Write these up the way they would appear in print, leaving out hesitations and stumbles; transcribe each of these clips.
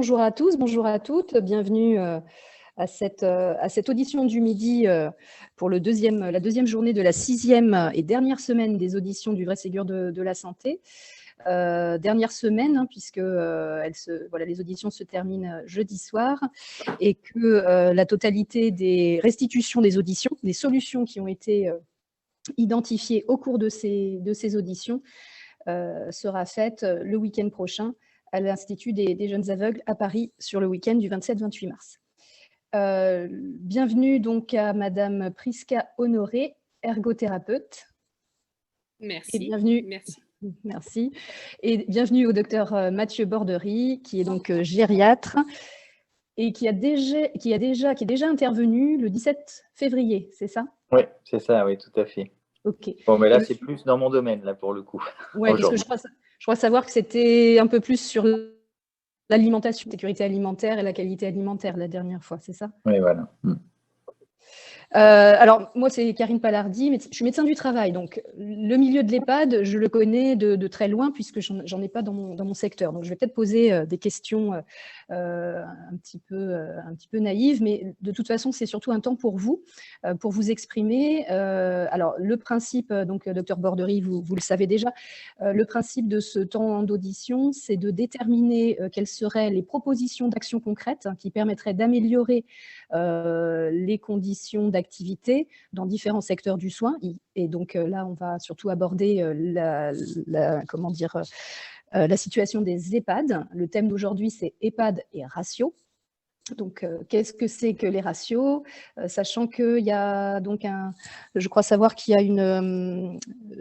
bonjour à tous, bonjour à toutes. Bienvenue à cette audition du midi pour la deuxième journée de la 6e et dernière semaine des auditions du vrai Ségur de la santé. Dernière semaine, puisque les auditions se terminent jeudi soir et que la totalité des restitutions des auditions, des solutions qui ont été identifiées au cours de ces auditions sera faite le week-end prochain à l'Institut des jeunes aveugles à Paris sur le week-end du 27-28 mars. Bienvenue donc à Madame Prisca Honoré, ergothérapeute. Merci. Et bienvenue. Merci. Et bienvenue au docteur Mathieu Bordery, qui est donc gériatre et qui est déjà intervenu le 17 février, c'est ça? Oui, c'est ça, oui, tout à fait. Ok. Bon, mais là, c'est plus dans mon domaine, là, pour le coup. Oui, parce que je crois savoir que c'était un peu plus sur l'alimentation, la sécurité alimentaire et la qualité alimentaire la dernière fois, c'est ça? Oui, voilà. Alors, moi, c'est Karine Palardi, je suis médecin du travail, donc le milieu de l'EHPAD, je le connais de très loin puisque j'en ai pas dans mon secteur. Donc, je vais peut-être poser des questions un petit peu naïves, mais de toute façon, c'est surtout un temps pour vous exprimer. Alors, le principe, donc, docteur Bordery, vous le savez déjà, le principe de ce temps d'audition, c'est de déterminer quelles seraient les propositions d'actions concrètes qui permettraient d'améliorer les conditions d'activité dans différents secteurs du soin. Et donc là, on va surtout aborder la situation des EHPAD. Le thème d'aujourd'hui, c'est EHPAD et ratio. Donc, qu'est-ce que c'est que les ratios, sachant qu'il y a donc je crois savoir qu'il y a il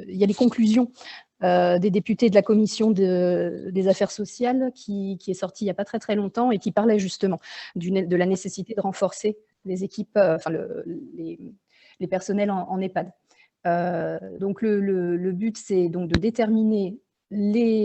y a les conclusions des députés de la commission des affaires sociales qui est sortie il n'y a pas très très longtemps et qui parlait justement de la nécessité de renforcer les équipes, les personnels en EHPAD. Donc le but, c'est donc de déterminer les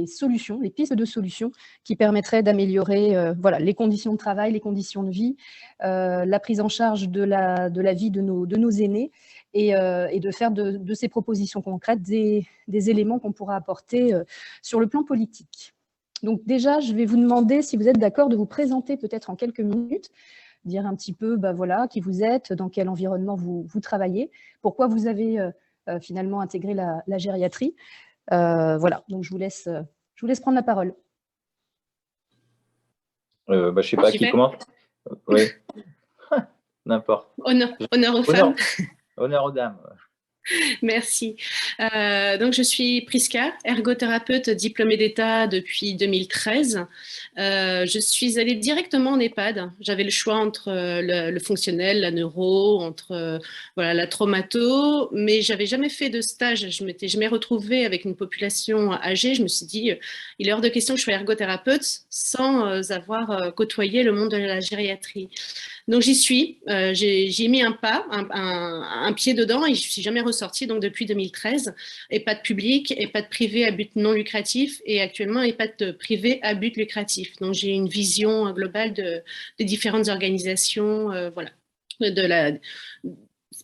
solutions, les pistes de solutions qui permettraient d'améliorer les conditions de travail, les conditions de vie, la prise en charge de la vie de nos aînés et de faire de ces propositions concrètes des éléments qu'on pourra apporter sur le plan politique. Donc déjà, je vais vous demander, si vous êtes d'accord, de vous présenter peut-être en quelques minutes, dire un petit peu qui vous êtes, dans quel environnement vous travaillez, pourquoi vous avez finalement intégré la gériatrie. Voilà, donc je vous laisse prendre la parole. Je ne sais pas qui commence. Oui, n'importe. Honneur aux femmes. Honneur aux dames. Merci. Donc, je suis Prisca, ergothérapeute diplômée d'État depuis 2013. Je suis allée directement en EHPAD. J'avais le choix entre le fonctionnel, la neuro, entre la traumato, mais j'avais jamais fait de stage. Je m'ai retrouvée avec une population âgée. Je me suis dit, il est hors de question que je sois ergothérapeute sans avoir côtoyé le monde de la gériatrie. Donc j'y suis, j'ai mis un pas, un pied dedans et je ne suis jamais ressortie donc depuis 2013. EHPAD public, EHPAD privé à but non lucratif et actuellement EHPAD privé à but lucratif. Donc j'ai une vision globale des différentes organisations,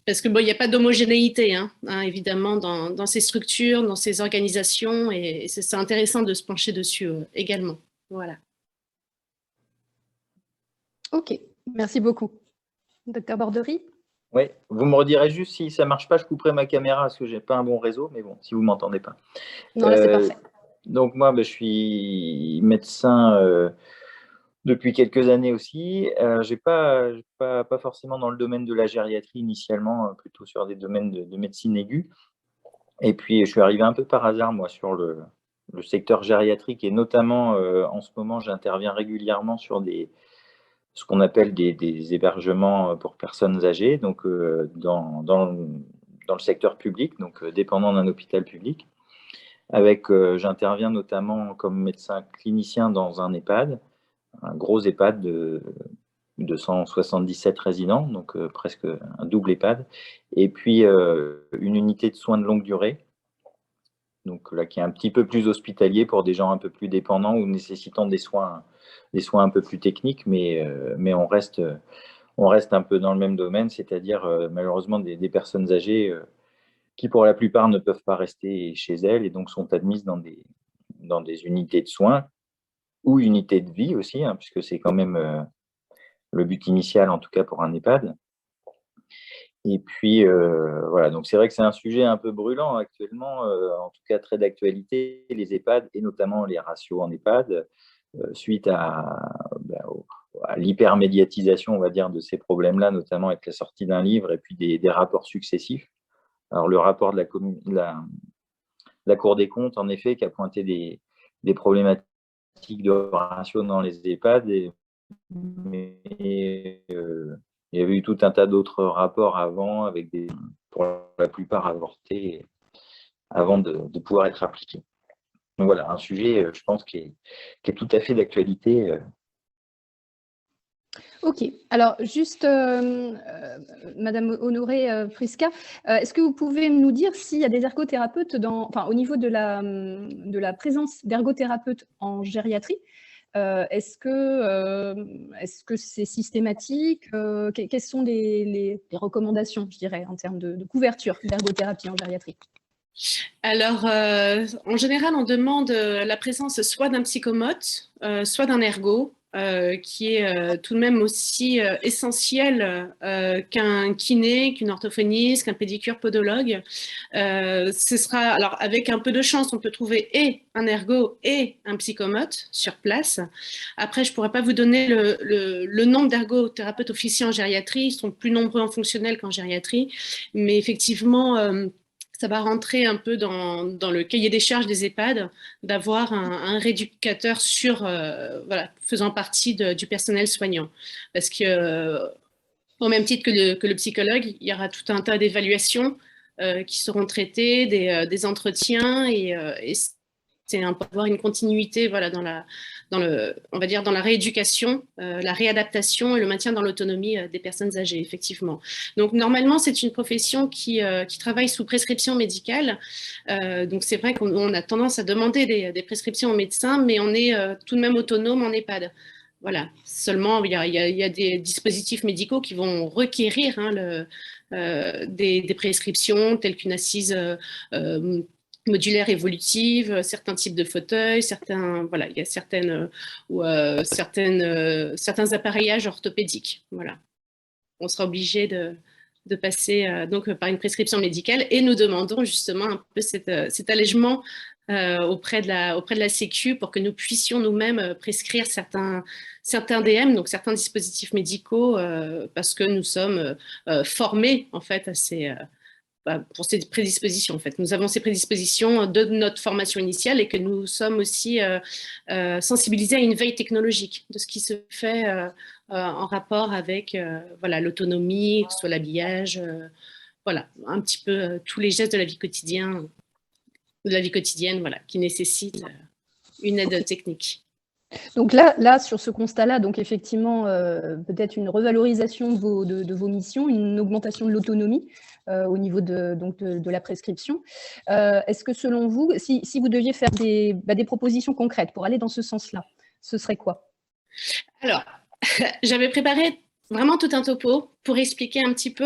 parce que il n'y a pas d'homogénéité, évidemment, dans ces structures, dans ces organisations, et c'est intéressant de se pencher dessus également. Voilà. Ok. Merci beaucoup. Docteur Bordery? Oui, vous me redirez juste si ça ne marche pas, je couperai ma caméra parce que je n'ai pas un bon réseau, mais bon, si vous ne m'entendez pas. Non, là, c'est parfait. Donc moi, je suis médecin depuis quelques années aussi. Je n'ai pas forcément dans le domaine de la gériatrie initialement, plutôt sur des domaines de médecine aiguë. Et puis, je suis arrivé un peu par hasard, moi, sur le secteur gériatrique et notamment, en ce moment, j'interviens régulièrement sur ce qu'on appelle des hébergements pour personnes âgées, donc dans le secteur public, donc dépendant d'un hôpital public. J'interviens notamment comme médecin clinicien dans un EHPAD, un gros EHPAD de 277 résidents, donc presque un double EHPAD, et puis une unité de soins de longue durée, donc là qui est un petit peu plus hospitalier pour des gens un peu plus dépendants ou nécessitant des soins un peu plus techniques, mais on reste un peu dans le même domaine, c'est-à-dire malheureusement des personnes âgées qui pour la plupart ne peuvent pas rester chez elles et donc sont admises dans des unités de soins ou unité de vie aussi, hein, puisque c'est quand même le but initial, en tout cas pour un EHPAD. Et puis, voilà, donc c'est vrai que c'est un sujet un peu brûlant actuellement, en tout cas très d'actualité, les EHPAD, et notamment les ratios en EHPAD, suite à l'hypermédiatisation, on va dire, de ces problèmes-là, notamment avec la sortie d'un livre et puis des rapports successifs. Alors, le rapport de la Cour des comptes, en effet, qui a pointé des problématiques de ratio dans les EHPAD, mais il y avait eu tout un tas d'autres rapports avant, avec pour la plupart avortés, avant de pouvoir être appliqués. Donc voilà, un sujet, je pense, qui est tout à fait d'actualité. Ok, alors juste, Madame Honoré Prisca, est-ce que vous pouvez nous dire s'il y a des ergothérapeutes au niveau de la présence d'ergothérapeutes en gériatrie? Est-ce que c'est systématique? Quelles sont les recommandations, je dirais, en termes de couverture d'ergothérapie en gériatrie? Alors, en général, on demande la présence soit d'un psychomote, soit d'un ergo, qui est tout de même aussi essentiel qu'un kiné, qu'une orthophoniste, qu'un pédicure podologue. Ce sera, alors, avec un peu de chance, on peut trouver et un ergo et un psychomote sur place. Après, je ne pourrais pas vous donner le nombre d'ergothérapeutes officiels en gériatrie. Ils sont plus nombreux en fonctionnel qu'en gériatrie. Mais effectivement, ça va rentrer un peu dans le cahier des charges des EHPAD d'avoir un rééducateur faisant partie du personnel soignant. Parce que, au même titre que le psychologue, il y aura tout un tas d'évaluations qui seront traitées, des entretiens, et c'est important d'avoir une continuité on va dire dans la rééducation, la réadaptation et le maintien dans l'autonomie des personnes âgées, effectivement. Donc, normalement, c'est une profession qui travaille sous prescription médicale. Donc, c'est vrai qu'on a tendance à demander des prescriptions aux médecins, mais on est tout de même autonome en EHPAD. Voilà. Seulement, il y a des dispositifs médicaux qui vont requérir des prescriptions telles qu'une assise modulaire évolutive, certains types de fauteuils, il y a certains appareillages orthopédiques. Voilà. On sera obligé de passer donc par une prescription médicale, et nous demandons justement un peu cet allègement auprès de la Sécu pour que nous puissions nous-mêmes prescrire certains DM, donc certains dispositifs médicaux, parce que nous sommes formés en fait pour ces prédispositions. En fait, nous avons ces prédispositions de notre formation initiale, et que nous sommes aussi sensibilisés à une veille technologique de ce qui se fait en rapport avec l'autonomie, que ce soit l'habillage, voilà, un petit peu tous les gestes de la vie quotidienne, voilà, qui nécessitent une aide technique. Donc là, sur ce constat-là, donc effectivement, peut-être une revalorisation de vos missions, une augmentation de l'autonomie au niveau de la prescription. Est-ce que selon vous, si vous deviez faire des propositions concrètes pour aller dans ce sens-là, ce serait quoi? Alors, j'avais préparé vraiment tout un topo pour expliquer un petit peu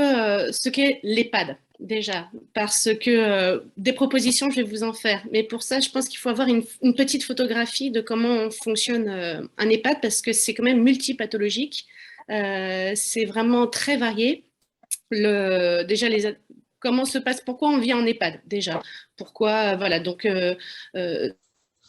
ce qu'est l'EHPAD. Déjà, parce que des propositions, je vais vous en faire. Mais pour ça, je pense qu'il faut avoir une petite photographie de comment fonctionne un EHPAD, parce que c'est quand même multipathologique. C'est vraiment très varié. Déjà, comment se passe, pourquoi on vit en EHPAD déjà? Pourquoi, voilà, donc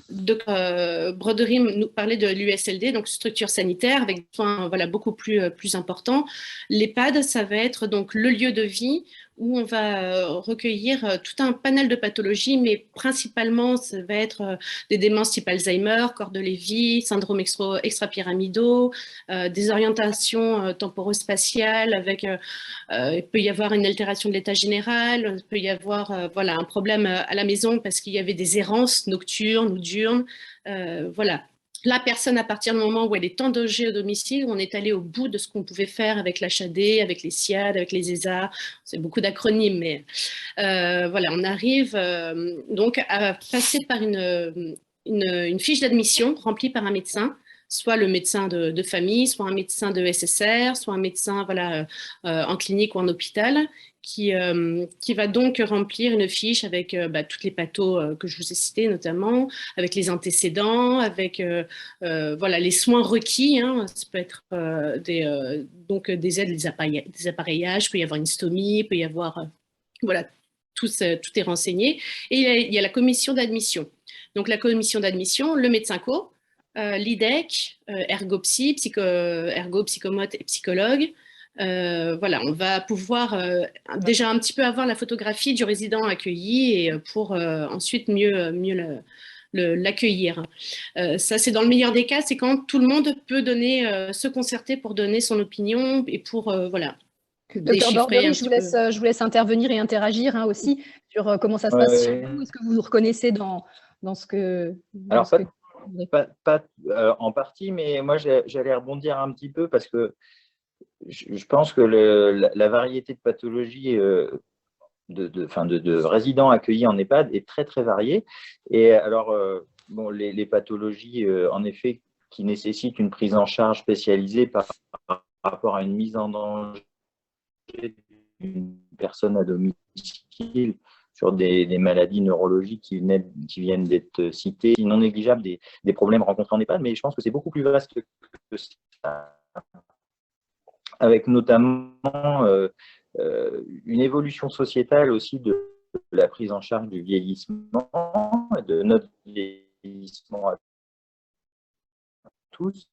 Broderie nous parlait de l'USLD, donc structure sanitaire avec des soins beaucoup plus importants. L'EHPAD, ça va être donc le lieu de vie où on va recueillir tout un panel de pathologies, mais principalement, ça va être des démences type Alzheimer, corps de Lévy, syndrome extra-pyramidaux, des orientations temporospatiales avec, il peut y avoir une altération de l'état général, il peut y avoir un problème à la maison parce qu'il y avait des errances nocturnes ou diurnes. Voilà. La personne, à partir du moment où elle est en danger au domicile, on est allé au bout de ce qu'on pouvait faire avec l'HAD, avec les SIAD, avec les ESA. C'est beaucoup d'acronymes, mais on arrive donc à passer par une fiche d'admission remplie par un médecin soit le médecin de famille, soit un médecin de SSR, soit un médecin voilà, en clinique ou en hôpital, qui va donc remplir une fiche avec toutes les pathos que je vous ai cités notamment, avec les antécédents, avec voilà, les soins requis. Hein. Ça peut être donc des aides, des appareillages, il peut y avoir une stomie, il peut y avoir… voilà, tout est renseigné. Et il y a la commission d'admission. Donc la commission d'admission, le médecin co, l'IDEC, ergopsy, ergo, psychomote et psychologue. Voilà, on va pouvoir déjà un petit peu avoir la photographie du résident accueilli et pour ensuite mieux l'accueillir. Ça, c'est dans le meilleur des cas, c'est quand tout le monde peut se concerter pour donner son opinion et pour voilà. Docteur Borderie, je vous laisse intervenir et interagir hein, aussi sur comment ça se passe chez vous. Est-ce que vous vous reconnaissez dans ce que… Alors, pas en partie, mais moi, j'allais rebondir un petit peu parce que je pense que la variété de pathologies de résidents accueillis en EHPAD est très, très variée. Et alors, bon, les pathologies, en effet, qui nécessitent une prise en charge spécialisée par rapport à une mise en danger d'une personne à domicile sur des maladies neurologiques qui viennent d'être citées, non négligeables, des problèmes rencontrés en EHPAD, mais je pense que c'est beaucoup plus vaste que ça. Avec notamment une évolution sociétale aussi de la prise en charge du vieillissement, de notre vieillissement à tous.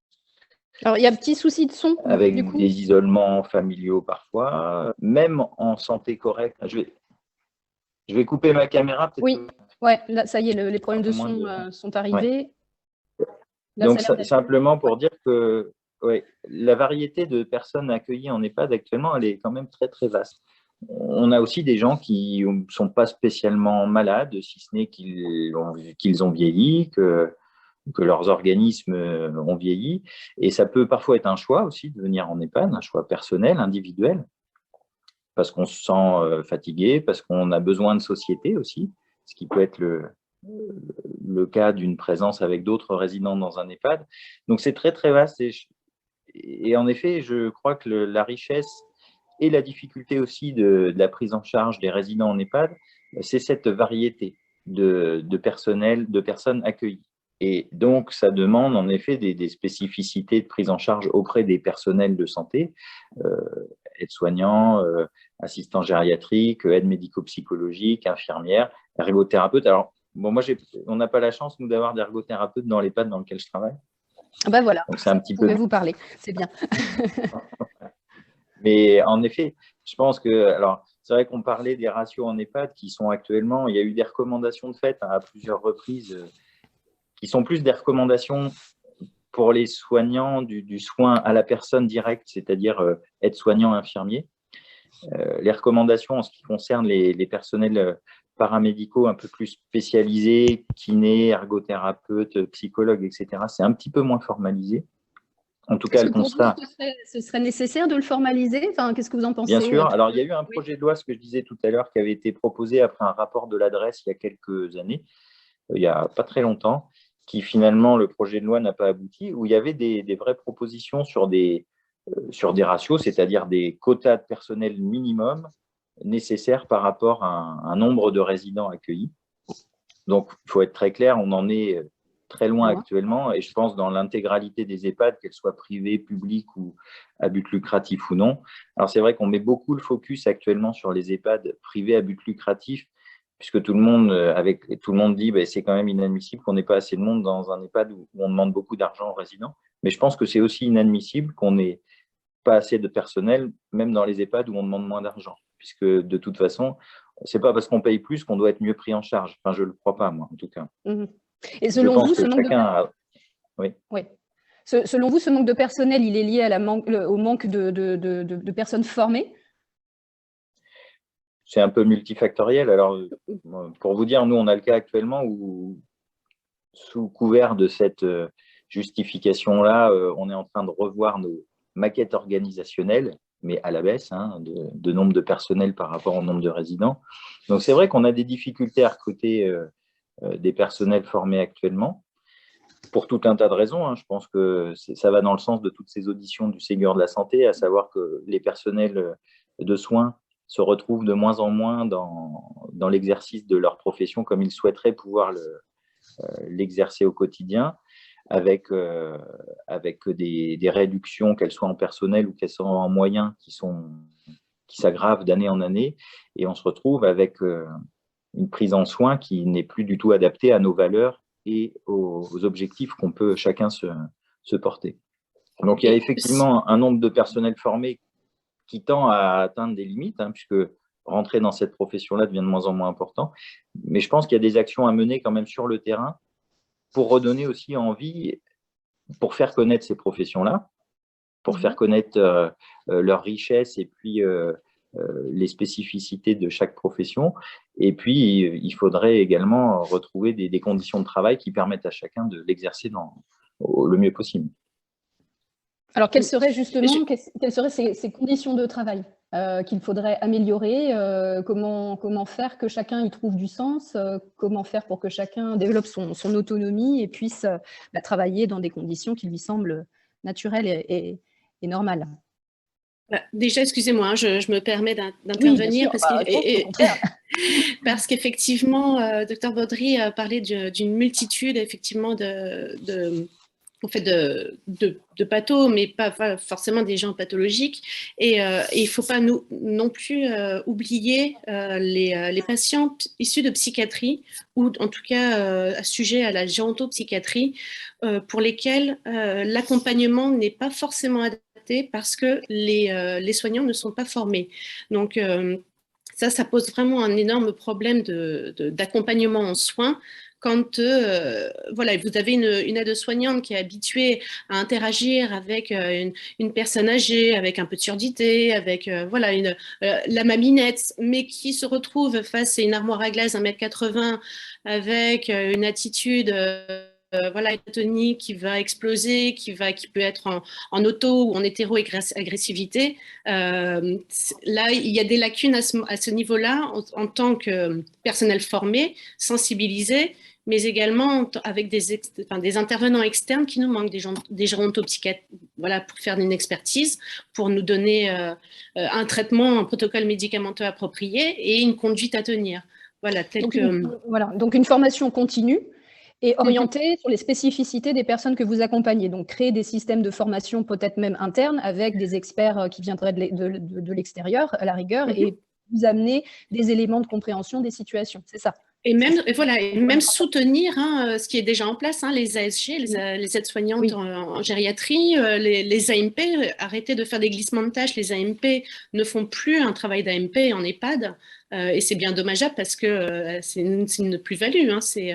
Alors, il y a un petit souci de son. Avec du coup, des isolements familiaux parfois, même en santé correcte. Je vais couper ma caméra. Oui, ouais, là, ça y est, les problèmes de son sont arrivés. Ouais. Là, donc, simplement pour dire que ouais, la variété de personnes accueillies en EHPAD actuellement, elle est quand même très, très vaste. On a aussi des gens qui ne sont pas spécialement malades, si ce n'est qu'ils ont vieilli, que leurs organismes ont vieilli. Et ça peut parfois être un choix aussi de venir en EHPAD, un choix personnel, individuel, parce qu'on se sent fatigué, parce qu'on a besoin de société aussi, ce qui peut être le cas d'une présence avec d'autres résidents dans un EHPAD. Donc, c'est très, très vaste. Et en effet, je crois que la richesse et la difficulté aussi de la prise en charge des résidents en EHPAD, c'est cette variété de personnes accueillies. Et donc, ça demande en effet des spécificités de prise en charge auprès des personnels de santé, aides-soignants, assistants gériatriques, aides médico-psychologiques, infirmières, ergothérapeutes. Alors, bon, moi, on n'a pas la chance, nous, d'avoir d'ergothérapeutes dans l'EHPAD dans lequel je travaille. Ah ben voilà, donc, c'est un petit peu… vous parler, c'est bien. Mais en effet, je pense que… Alors, c'est vrai qu'on parlait des ratios en EHPAD qui sont actuellement… Il y a eu des recommandations de fait à plusieurs reprises qui sont plus des recommandations pour les soignants du soin à la personne directe, c'est-à-dire aide-soignant, infirmier. Les recommandations en ce qui concerne les personnels paramédicaux un peu plus spécialisés, kinés, ergothérapeutes, psychologues, etc., c'est un petit peu moins formalisé. En tout cas, le constat… Ce serait nécessaire de le formaliser? Enfin, qu'est-ce que vous en pensez? Bien sûr. Alors, il y a eu un projet de loi, ce que je disais tout à l'heure, qui avait été proposé après un rapport de l'adresse il y a quelques années, il n'y a pas très longtemps, qui finalement, le projet de loi n'a pas abouti, où il y avait des vraies propositions sur des ratios, c'est-à-dire des quotas de personnel minimum nécessaires par rapport à un nombre de résidents accueillis. Donc, il faut être très clair, on en est très loin actuellement, et je pense dans l'intégralité des EHPAD, qu'elles soient privées, publiques ou à but lucratif ou non. Alors, c'est vrai qu'on met beaucoup le focus actuellement sur les EHPAD privés à but lucratif, puisque tout le monde dit que c'est quand même inadmissible qu'on n'ait pas assez de monde dans un EHPAD où on demande beaucoup d'argent aux résidents. Mais je pense que c'est aussi inadmissible qu'on n'ait pas assez de personnel, même dans les EHPAD où on demande moins d'argent, puisque de toute façon, ce n'est pas parce qu'on paye plus qu'on doit être mieux pris en charge. Enfin, je ne le crois pas, moi, en tout cas. Et selon vous, ce manque selon vous, ce manque de personnel, il est lié au manque de personnes formées? C'est un peu multifactoriel. Alors, pour vous dire, nous, on a le cas actuellement où, sous couvert de cette justification-là, on est en train de revoir nos maquettes organisationnelles, mais à la baisse, de nombre de personnel par rapport au nombre de résidents. Donc, c'est vrai qu'on a des difficultés à recruter des personnels formés actuellement. pour tout un tas de raisons, hein. Je pense que ça va dans le sens de toutes ces auditions du Ségur de la santé, à savoir que les personnels de soins se retrouvent de moins en moins dans l'exercice de leur profession comme ils souhaiteraient pouvoir l'exercer au quotidien, avec des réductions, qu'elles soient en personnel ou qu'elles soient en moyens, qui s'aggravent d'année en année. Et on se retrouve avec une prise en soin qui n'est plus du tout adaptée à nos valeurs et aux objectifs qu'on peut chacun se porter. Donc, il y a effectivement un nombre de personnels formés qui tend à atteindre des limites, hein, puisque rentrer dans cette profession-là devient de moins en moins important. Mais je pense qu'il y a des actions à mener quand même sur le terrain pour redonner aussi envie, pour faire connaître ces professions-là, pour faire connaître leurs richesses et puis les spécificités de chaque profession. Et puis, il faudrait également retrouver des conditions de travail qui permettent à chacun de l'exercer le mieux possible. Alors, quelles seraient justement ces conditions de travail qu'il faudrait améliorer? Comment faire que chacun y trouve du sens? Comment faire pour que chacun développe son autonomie et puisse travailler dans des conditions qui lui semblent naturelles et normales? Déjà, excusez-moi, je me permets d'intervenir parce qu'effectivement, Dr Baudry a parlé d'une multitude effectivement de pathos, mais pas forcément des gens pathologiques. Et il ne faut pas non plus oublier les patients issus de psychiatrie, ou en tout cas sujet à la gérontopsychiatrie, pour lesquels l'accompagnement n'est pas forcément adapté parce que les soignants ne sont pas formés. Donc, ça pose vraiment un énorme problème d'accompagnement en soins. Quand voilà, vous avez une aide-soignante qui est habituée à interagir avec une personne âgée, avec un peu de surdité, avec voilà, la maminette, mais qui se retrouve face à une armoire à glace 1,80 m avec une attitude voilà, tonique qui va exploser, qui peut être en auto ou en hétéro-agressivité. Là, il y a des lacunes à ce niveau-là en tant que personnel formé, sensibilisé, mais également avec des intervenants externes qui nous manquent, des gérontopsychiatres, voilà, pour faire une expertise, pour nous donner un traitement, un protocole médicamenteux approprié et une conduite à tenir. Voilà, donc une formation continue et orientée sur les spécificités des personnes que vous accompagnez. Donc, créer des systèmes de formation peut-être même internes avec des experts qui viendraient de l'extérieur, à la rigueur, et vous amener des éléments de compréhension des situations. C'est ça. Et même soutenir ce qui est déjà en place, les ASG, les aides-soignantes en gériatrie, les AMP, arrêtez de faire des glissements de tâches. Les AMP ne font plus un travail d'AMP en EHPAD, et c'est bien dommageable parce que c'est une plus-value, c'est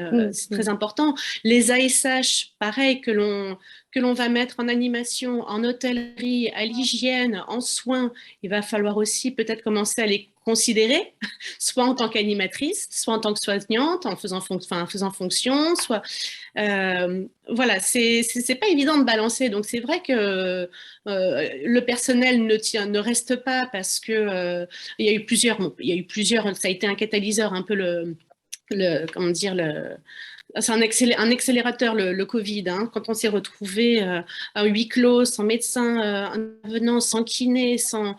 très important. Les ASH, pareil, que l'on va mettre en animation, en hôtellerie, à l'hygiène, en soins, il va falloir aussi peut-être commencer à les considérer, soit en tant qu'animatrice, soit en tant que soignante, en faisant fonction, soit... voilà, c'est pas évident de balancer. Donc, c'est vrai que le personnel ne reste pas parce que il y a eu plusieurs, ça a été un catalyseur, un peu comment dire, c'est un accélérateur, le Covid, quand on s'est retrouvé à huis clos, sans médecin intervenant, sans kiné, sans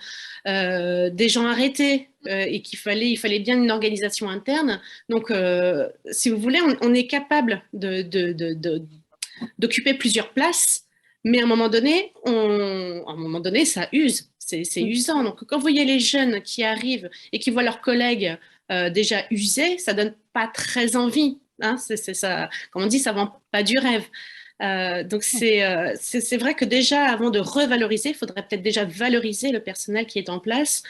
des gens arrêtés, et il fallait bien une organisation interne. Donc, si vous voulez, on est capable d'occuper plusieurs places, mais à un moment donné, ça use. C'est usant. Donc, quand vous voyez les jeunes qui arrivent et qui voient leurs collègues déjà usés, ça donne pas très envie. Ça, comme on dit, ça vend pas du rêve. Donc c'est vrai que déjà, avant de revaloriser, il faudrait peut-être déjà valoriser le personnel qui est en place,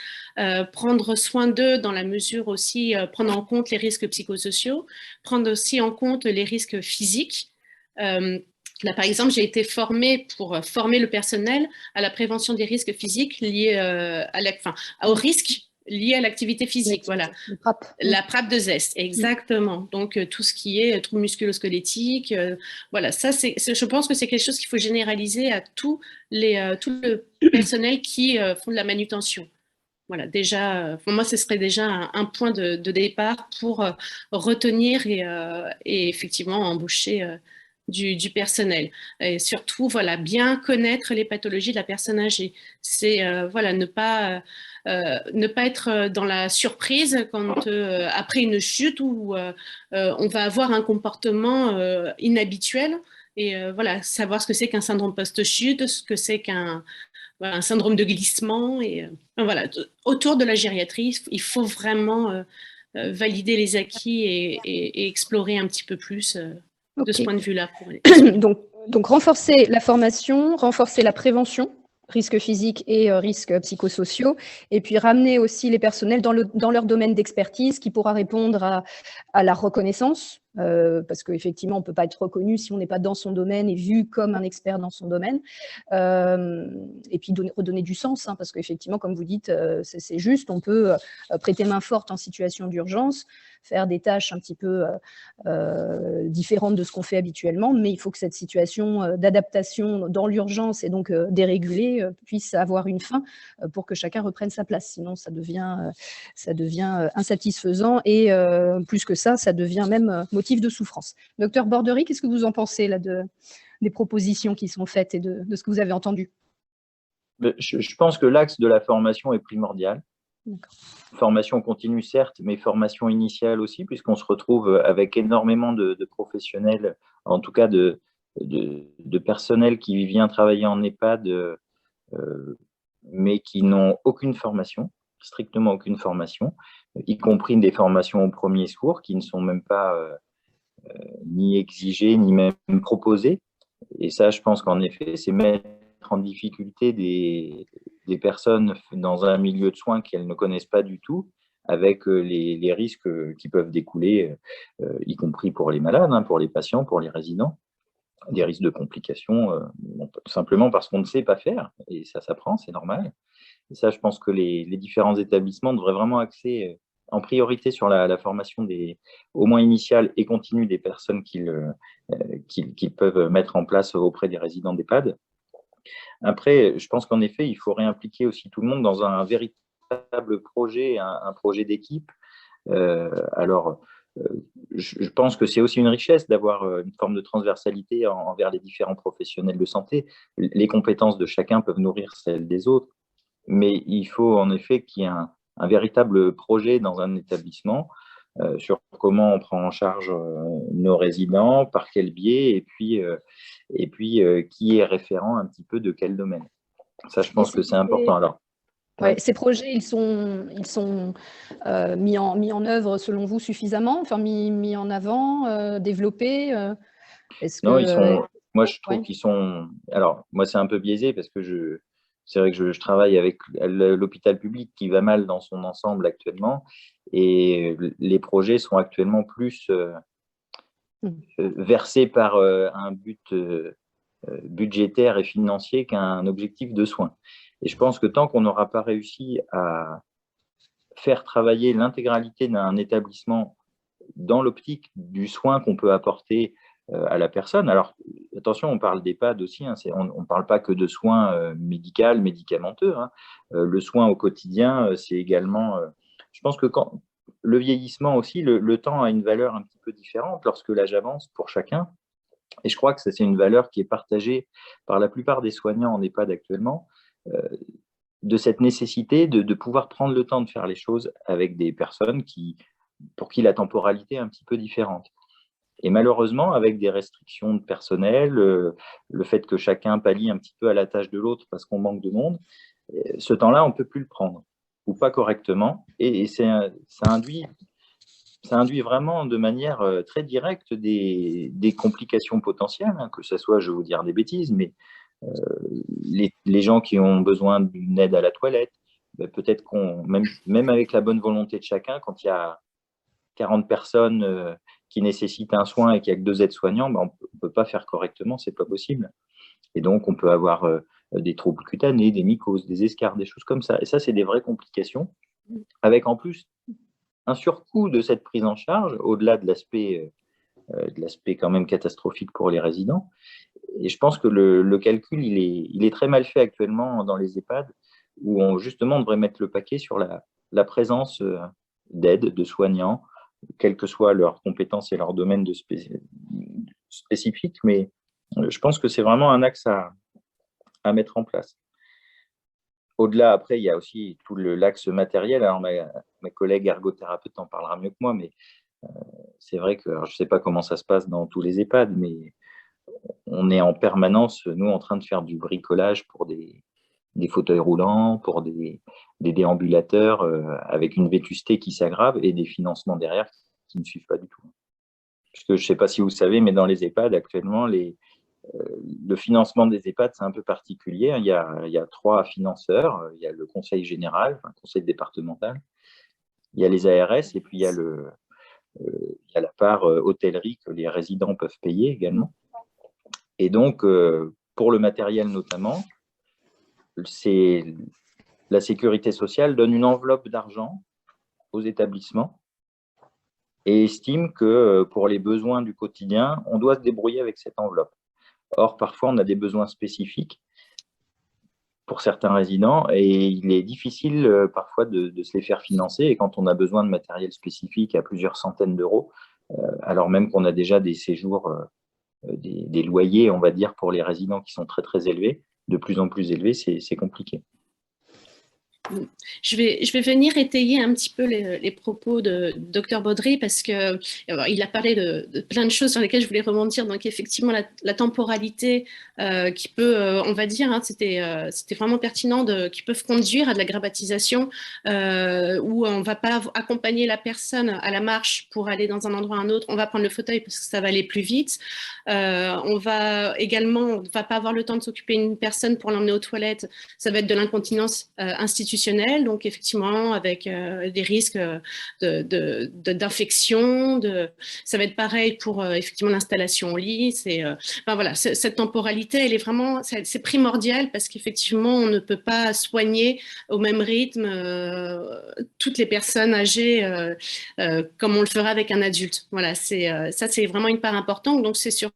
prendre soin d'eux dans la mesure aussi, prendre en compte les risques psychosociaux, prendre aussi en compte les risques physiques. Là, par exemple, j'ai été formée pour former le personnel à la prévention des risques physiques liés aux risques liés à l'activité physique, voilà. La PrAP de Zest, exactement. Donc, tout ce qui est troubles musculo-squelettiques, voilà, ça, je pense que c'est quelque chose qu'il faut généraliser à tout le personnel qui font de la manutention. Voilà, déjà, pour moi, ce serait déjà un point de départ pour retenir et effectivement embaucher du personnel. Et surtout, voilà, bien connaître les pathologies de la personne âgée. C'est voilà, ne pas être dans la surprise quand après une chute où on va avoir un comportement inhabituel. Et voilà, savoir ce que c'est qu'un syndrome post-chute, ce que c'est qu'un voilà, un syndrome de glissement. Et voilà, autour de la gériatrie, il faut vraiment valider les acquis et explorer un petit peu plus de ce Ok. point de vue-là. Donc, renforcer la formation, renforcer la prévention, risques physiques et risques psychosociaux, et puis ramener aussi les personnels dans leur domaine d'expertise qui pourra répondre à la reconnaissance, parce qu'effectivement, on ne peut pas être reconnu si on n'est pas dans son domaine et vu comme un expert dans son domaine, et puis redonner du sens, hein, parce qu'effectivement, comme vous dites, c'est juste, on peut prêter main forte en situation d'urgence, faire des tâches un petit peu différentes de ce qu'on fait habituellement, mais il faut que cette situation d'adaptation dans l'urgence et donc dérégulée puisse avoir une fin pour que chacun reprenne sa place. Sinon, ça devient insatisfaisant et plus que ça devient même motif de souffrance. Docteur Borderie, qu'est-ce que vous en pensez là, des propositions qui sont faites et de ce que vous avez entendu? Je pense que l'axe de la formation est primordial. Formation continue, certes, mais formation initiale aussi, puisqu'on se retrouve avec énormément de professionnels, en tout cas de personnel qui vient travailler en EHPAD, mais qui n'ont aucune formation, strictement aucune formation, y compris des formations au premier secours qui ne sont même pas ni exigées, ni même proposées. Et ça, je pense qu'en effet, c'est mettre en difficulté des personnes dans un milieu de soins qu'elles ne connaissent pas du tout, avec les risques qui peuvent découler, y compris pour les malades, hein, pour les patients, pour les résidents, des risques de complications, simplement parce qu'on ne sait pas faire, et ça s'apprend, c'est normal. Et ça, je pense que les différents établissements devraient vraiment axer en priorité sur la formation au moins initiale et continue des personnes qu'ils peuvent mettre en place auprès des résidents d'EHPAD. Après, je pense qu'en effet, il faut réimpliquer aussi tout le monde dans un véritable projet, un projet d'équipe. Alors, je pense que c'est aussi une richesse d'avoir une forme de transversalité envers les différents professionnels de santé. Les compétences de chacun peuvent nourrir celles des autres, mais il faut en effet qu'il y ait un véritable projet dans un établissement sur comment on prend en charge nos résidents, par quel biais, et puis qui est référent un petit peu de quel domaine. Ça, je pense que c'est important. Alors, ouais, ces projets, ils sont mis en œuvre selon vous suffisamment, enfin mis en avant, développés non, moi, je trouve qu'ils sont. Alors, moi, c'est un peu biaisé parce que c'est vrai que je travaille avec l'hôpital public qui va mal dans son ensemble actuellement, et les projets sont actuellement plus versés par un but budgétaire et financier qu'un objectif de soins. Et je pense que tant qu'on n'aura pas réussi à faire travailler l'intégralité d'un établissement dans l'optique du soin qu'on peut apporter à la personne. Alors, attention, on parle d'EHPAD aussi, hein, on ne parle pas que de soins médicamenteux. Hein. Le soin au quotidien, c'est également… je pense que quand le vieillissement aussi, le temps a une valeur un petit peu différente lorsque l'âge avance pour chacun. Et je crois que c'est une valeur qui est partagée par la plupart des soignants en EHPAD actuellement, de cette nécessité de pouvoir prendre le temps de faire les choses avec des personnes pour qui la temporalité est un petit peu différente. Et malheureusement, avec des restrictions de personnel, le fait que chacun pallie un petit peu à la tâche de l'autre parce qu'on manque de monde, ce temps-là, on ne peut plus le prendre, ou pas correctement. Et ça induit vraiment de manière très directe des complications potentielles, hein, que ce soit, je vais vous dire des bêtises, mais les gens qui ont besoin d'une aide à la toilette, ben peut-être même avec la bonne volonté de chacun, quand il y a 40 personnes qui nécessitent un soin et qu'il n'y a que 2 aides-soignants, ben on ne peut pas faire correctement, ce n'est pas possible. Et donc, on peut avoir des troubles cutanés, des mycoses, des escarres, des choses comme ça. Et ça, c'est des vraies complications, avec en plus un surcoût de cette prise en charge, au-delà de l'aspect quand même catastrophique pour les résidents. Et je pense que le calcul, il est très mal fait actuellement dans les EHPAD, où justement on devrait mettre le paquet sur la présence d'aide, de soignants, quelles que soient leurs compétences et leur domaine spécifique, mais je pense que c'est vraiment un axe à mettre en place. Au-delà, après, il y a aussi tout l'axe matériel. Alors, ma collègue ergothérapeute en parlera mieux que moi, mais c'est vrai que je ne sais pas comment ça se passe dans tous les EHPAD, mais on est en permanence, nous, en train de faire du bricolage pour des fauteuils roulants, pour des déambulateurs, avec une vétusté qui s'aggrave et des financements derrière qui ne suivent pas du tout. Puisque je ne sais pas si vous savez, mais dans les EHPAD, actuellement, le financement des EHPAD, c'est un peu particulier. Il y a 3 financeurs. Il y a le conseil général, le conseil départemental, il y a les ARS et puis il y a la part hôtellerie que les résidents peuvent payer également. Et donc, pour le matériel notamment, la sécurité sociale donne une enveloppe d'argent aux établissements et estime que pour les besoins du quotidien, on doit se débrouiller avec cette enveloppe. Or, parfois, on a des besoins spécifiques pour certains résidents et il est difficile parfois de se les faire financer. Et quand on a besoin de matériel spécifique à plusieurs centaines d'euros, alors même qu'on a déjà des séjours, des loyers, on va dire, pour les résidents qui sont très, très élevés, de plus en plus élevés, c'est compliqué. Je vais venir étayer un petit peu les propos de Dr Baudry parce que il a parlé de plein de choses sur lesquelles je voulais rebondir. Donc effectivement la temporalité qui peut, on va dire, hein, c'était vraiment pertinent, qui peuvent conduire à de la grabbatisation où on va pas accompagner la personne à la marche pour aller dans un endroit à un autre. On va prendre le fauteuil parce que ça va aller plus vite. On va pas avoir le temps de s'occuper d'une personne pour l'emmener aux toilettes. Ça va être de l'incontinence institutionnelle. Donc effectivement avec des risques d'infection, ça va être pareil pour effectivement l'installation au lit. Voilà, cette temporalité, elle est vraiment, c'est primordial parce qu'effectivement on ne peut pas soigner au même rythme toutes les personnes âgées comme on le fera avec un adulte. Voilà, ça c'est vraiment une part importante. Donc c'est sur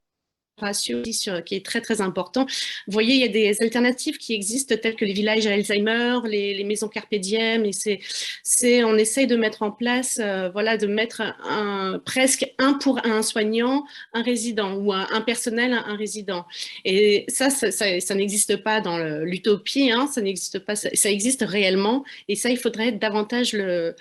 ratio qui est très très important. Vous voyez, il y a des alternatives qui existent telles que les villages à Alzheimer, les maisons Carpe Diem, et on essaye de mettre en place, voilà, de mettre presque un pour un soignant, un résident, ou un personnel, un résident. Et ça n'existe pas dans l'utopie, hein, ça n'existe pas, ça existe réellement, et ça, il faudrait davantage le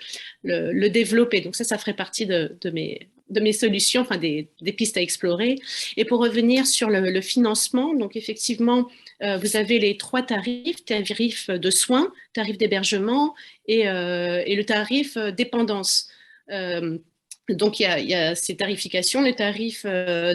développer. Donc ça ferait partie de mes solutions, enfin des pistes à explorer. Et pour revenir sur le financement, donc effectivement, vous avez les 3 tarifs de soins, tarif d'hébergement et le tarif dépendance. Donc, il y a ces tarifications. Le tarif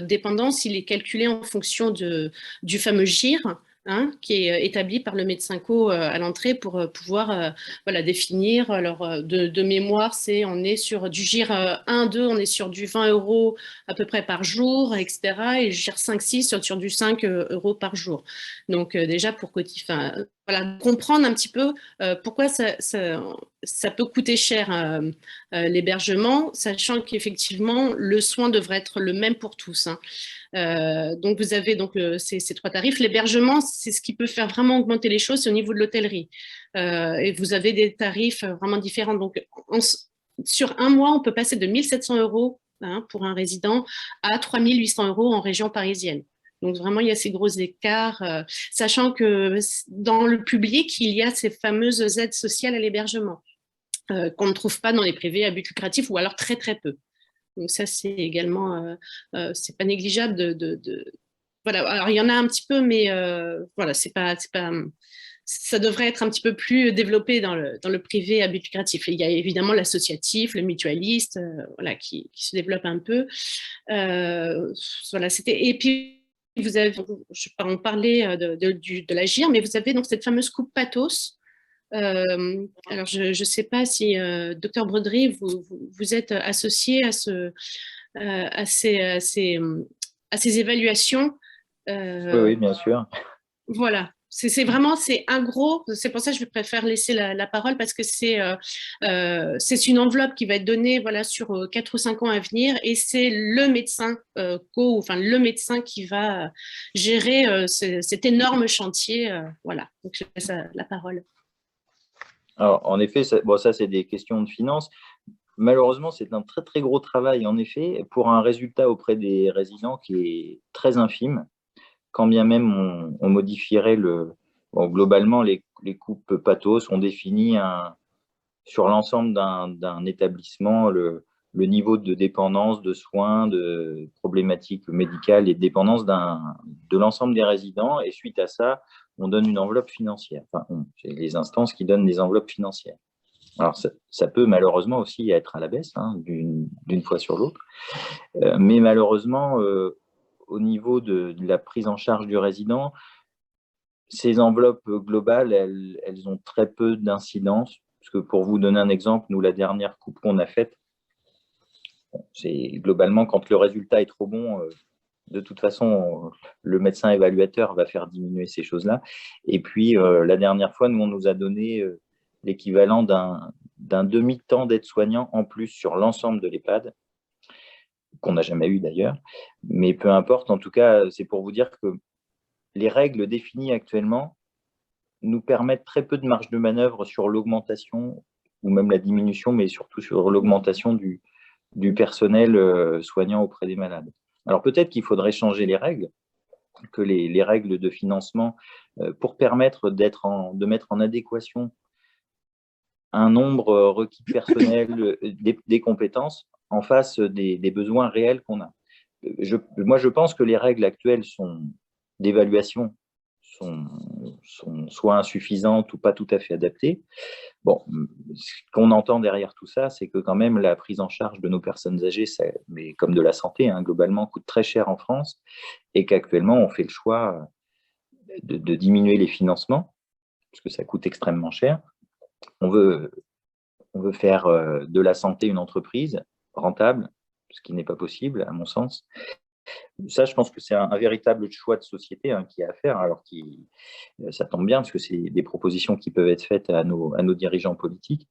dépendance, il est calculé en fonction du fameux GIR, hein, qui est établi par le médecin co à l'entrée pour pouvoir voilà, définir. Alors, de mémoire, on est sur du GIR 1, 2, on est sur du 20 € à peu près par jour, etc. Et le GIR 5, 6 sur du 5 € par jour. Donc, déjà, pour voilà, comprendre un petit peu pourquoi ça peut coûter cher l'hébergement, sachant qu'effectivement, le soin devrait être le même pour tous. Hein. Donc, vous avez donc, ces 3 tarifs. L'hébergement, c'est ce qui peut faire vraiment augmenter les choses, c'est au niveau de l'hôtellerie. Et vous avez des tarifs vraiment différents. Donc, sur un mois, on peut passer de 1 700 € hein, pour un résident à 3 800 € en région parisienne. Donc, vraiment, il y a ces gros écarts, sachant que dans le public, il y a ces fameuses aides sociales à l'hébergement qu'on ne trouve pas dans les privés à but lucratif ou alors très, très peu. Donc, ça, c'est également, c'est pas négligeable Voilà, alors il y en a un petit peu, mais voilà, ça devrait être un petit peu plus développé dans le privé à but lucratif. Il y a évidemment l'associatif, le mutualiste, voilà, qui se développe un peu. Voilà, et puis, on parlait de la GIR, mais vous avez donc cette fameuse coupe pathos. Alors, je ne sais pas si, Dr Baudry, vous êtes associé à ces évaluations. Oui, bien sûr. Voilà. C'est vraiment, c'est pour ça que je préfère laisser la parole parce que c'est une enveloppe qui va être donnée voilà, sur 4 ou 5 ans à venir et c'est le médecin le médecin qui va gérer cet énorme chantier. Voilà, donc je laisse la parole. Alors, en effet, ça c'est des questions de finances. malheureusement, c'est un très très gros travail, en effet, pour un résultat auprès des résidents qui est très infime, quand bien même on modifierait bon, globalement, les coupes pathos sont définies sur l'ensemble d'un établissement, le niveau de dépendance, de soins, de problématiques médicales et de dépendance de l'ensemble des résidents. Et suite à ça, on donne une enveloppe financière. Enfin, c'est les instances qui donnent des enveloppes financières. Alors, ça peut malheureusement aussi être à la baisse, hein, d'une fois sur l'autre. Mais malheureusement, au niveau de la prise en charge du résident, ces enveloppes globales, elles ont très peu d'incidence. Parce que pour vous donner un exemple, nous, la dernière coupe qu'on a faite, c'est globalement quand le résultat est trop bon, de toute façon, le médecin évaluateur va faire diminuer ces choses-là. Et puis, la dernière fois, nous, on nous a donné l'équivalent d'un demi-temps d'aide-soignant en plus sur l'ensemble de l'EHPAD, qu'on n'a jamais eu d'ailleurs. Mais peu importe, en tout cas, c'est pour vous dire que les règles définies actuellement nous permettent très peu de marge de manœuvre sur l'augmentation ou même la diminution, mais surtout sur l'augmentation du personnel soignant auprès des malades. Alors peut-être qu'il faudrait changer les règles, que les règles de financement pour permettre de mettre en adéquation un nombre requis personnel des compétences en face des besoins réels qu'on a. Moi, je pense que les règles actuelles d'évaluation sont soit insuffisantes ou pas tout à fait adaptées. Bon, ce qu'on entend derrière tout ça, c'est que quand même la prise en charge de nos personnes âgées, mais comme de la santé, hein, globalement, coûte très cher en France et qu'actuellement, on fait le choix de diminuer les financements parce que ça coûte extrêmement cher. On veut faire de la santé une entreprise rentable, ce qui n'est pas possible, à mon sens. Ça, je pense que c'est un véritable choix de société, hein, qui est à faire. Alors, ça tombe bien parce que c'est des propositions qui peuvent être faites à nos dirigeants politiques.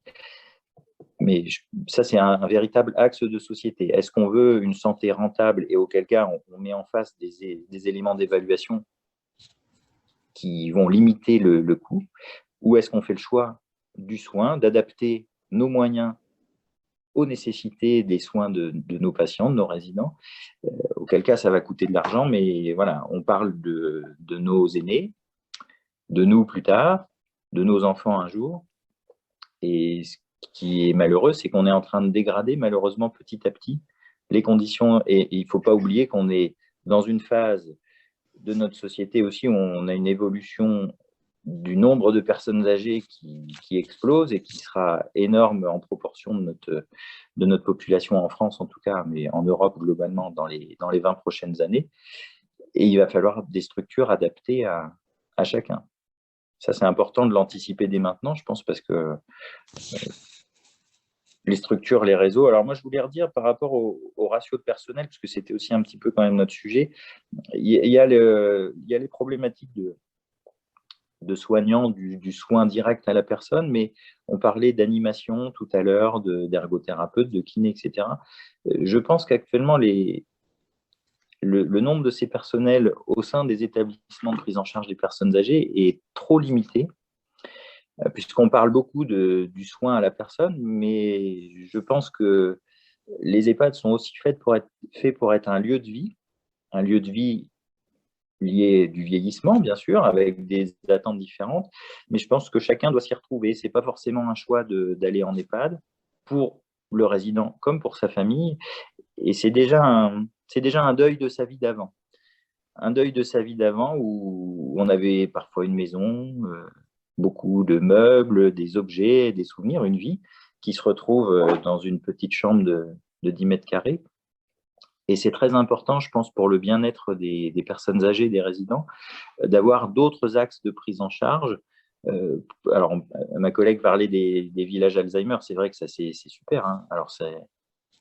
Mais ça, c'est un véritable axe de société. Est-ce qu'on veut une santé rentable et auquel cas on met en face des éléments d'évaluation qui vont limiter le coût, ou est-ce qu'on fait le choix du soin, d'adapter nos moyens aux nécessités des soins de nos patients, de nos résidents, auquel cas ça va coûter de l'argent, mais voilà, on parle de nos aînés, de nous plus tard, de nos enfants un jour, et ce qui est malheureux, c'est qu'on est en train de dégrader malheureusement petit à petit les conditions, et il ne faut pas oublier qu'on est dans une phase de notre société aussi où on a une évolution du nombre de personnes âgées qui explose et qui sera énorme en proportion de notre population en France en tout cas, mais en Europe globalement dans les 20 prochaines années. Et il va falloir des structures adaptées à chacun. Ça, c'est important de l'anticiper dès maintenant, je pense, parce que les structures, les réseaux. Alors moi, je voulais redire par rapport au ratio de personnel, parce que c'était aussi un petit peu quand même notre sujet. Il y a les problématiques de soignants, du soin direct à la personne, mais on parlait d'animation tout à l'heure, d'ergothérapeute, de kiné, etc. Je pense qu'actuellement, le nombre de ces personnels au sein des établissements de prise en charge des personnes âgées est trop limité, puisqu'on parle beaucoup du soin à la personne, mais je pense que les EHPAD sont aussi faits pour être un lieu de vie lié du vieillissement, bien sûr, avec des attentes différentes, mais je pense que chacun doit s'y retrouver. Ce n'est pas forcément un choix d'aller en EHPAD pour le résident comme pour sa famille, et c'est déjà un deuil de sa vie d'avant. Un deuil de sa vie d'avant où on avait parfois une maison, beaucoup de meubles, des objets, des souvenirs, une vie qui se retrouve dans une petite chambre de 10 mètres carrés. Et c'est très important, je pense, pour le bien-être des personnes âgées, des résidents, d'avoir d'autres axes de prise en charge. Alors, ma collègue parlait des villages Alzheimer, c'est vrai que ça, c'est super, hein. Alors,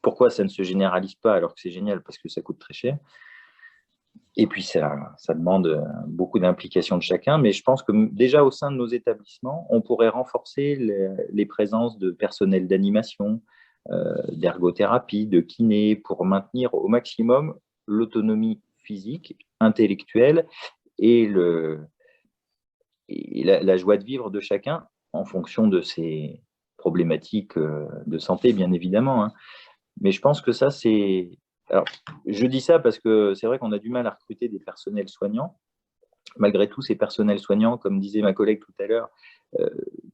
pourquoi ça ne se généralise pas alors que c'est génial? Parce que ça coûte très cher. Et puis, ça demande beaucoup d'implication de chacun. Mais je pense que déjà, au sein de nos établissements, on pourrait renforcer les présences de personnel d'animation, d'ergothérapie, de kiné, pour maintenir au maximum l'autonomie physique, intellectuelle et la joie de vivre de chacun en fonction de ses problématiques de santé, bien évidemment, hein. Mais je pense que ça, c'est… Alors, je dis ça parce que c'est vrai qu'on a du mal à recruter des personnels soignants. Malgré tout, ces personnels soignants, comme disait ma collègue tout à l'heure,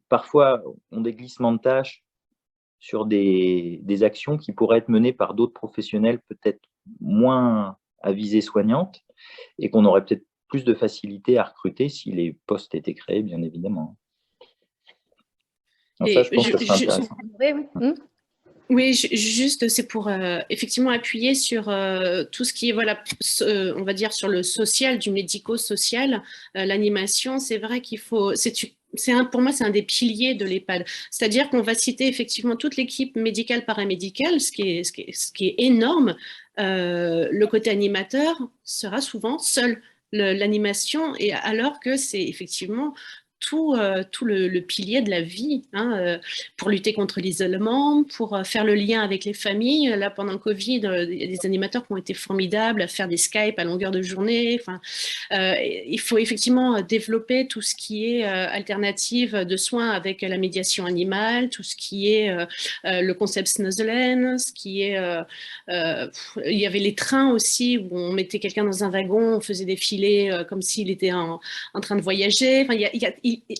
parfois ont des glissements de tâches sur des actions qui pourraient être menées par d'autres professionnels peut-être moins à visée soignante et qu'on aurait peut-être plus de facilité à recruter si les postes étaient créés, bien évidemment. Donc ça, je pense que c'est intéressant. Oui, juste, c'est pour effectivement appuyer sur tout ce qui est, voilà, on va dire sur le social, du médico-social, l'animation. C'est vrai qu'il faut, pour moi, c'est un des piliers de l'EHPAD. C'est-à-dire qu'on va citer effectivement toute l'équipe médicale, paramédicale, ce qui est énorme. Le côté animateur sera souvent seul. L'animation, et alors que c'est effectivement tout le pilier de la vie, hein, pour lutter contre l'isolement, pour faire le lien avec les familles. Là, pendant le Covid, il y a des animateurs qui ont été formidables à faire des Skype à longueur de journée. Enfin, il faut effectivement développer tout ce qui est alternative de soins avec la médiation animale, tout ce qui est le concept Snuzzelen, ce qui est… il y avait les trains aussi, où on mettait quelqu'un dans un wagon, on faisait défiler comme s'il était en train de voyager. Enfin,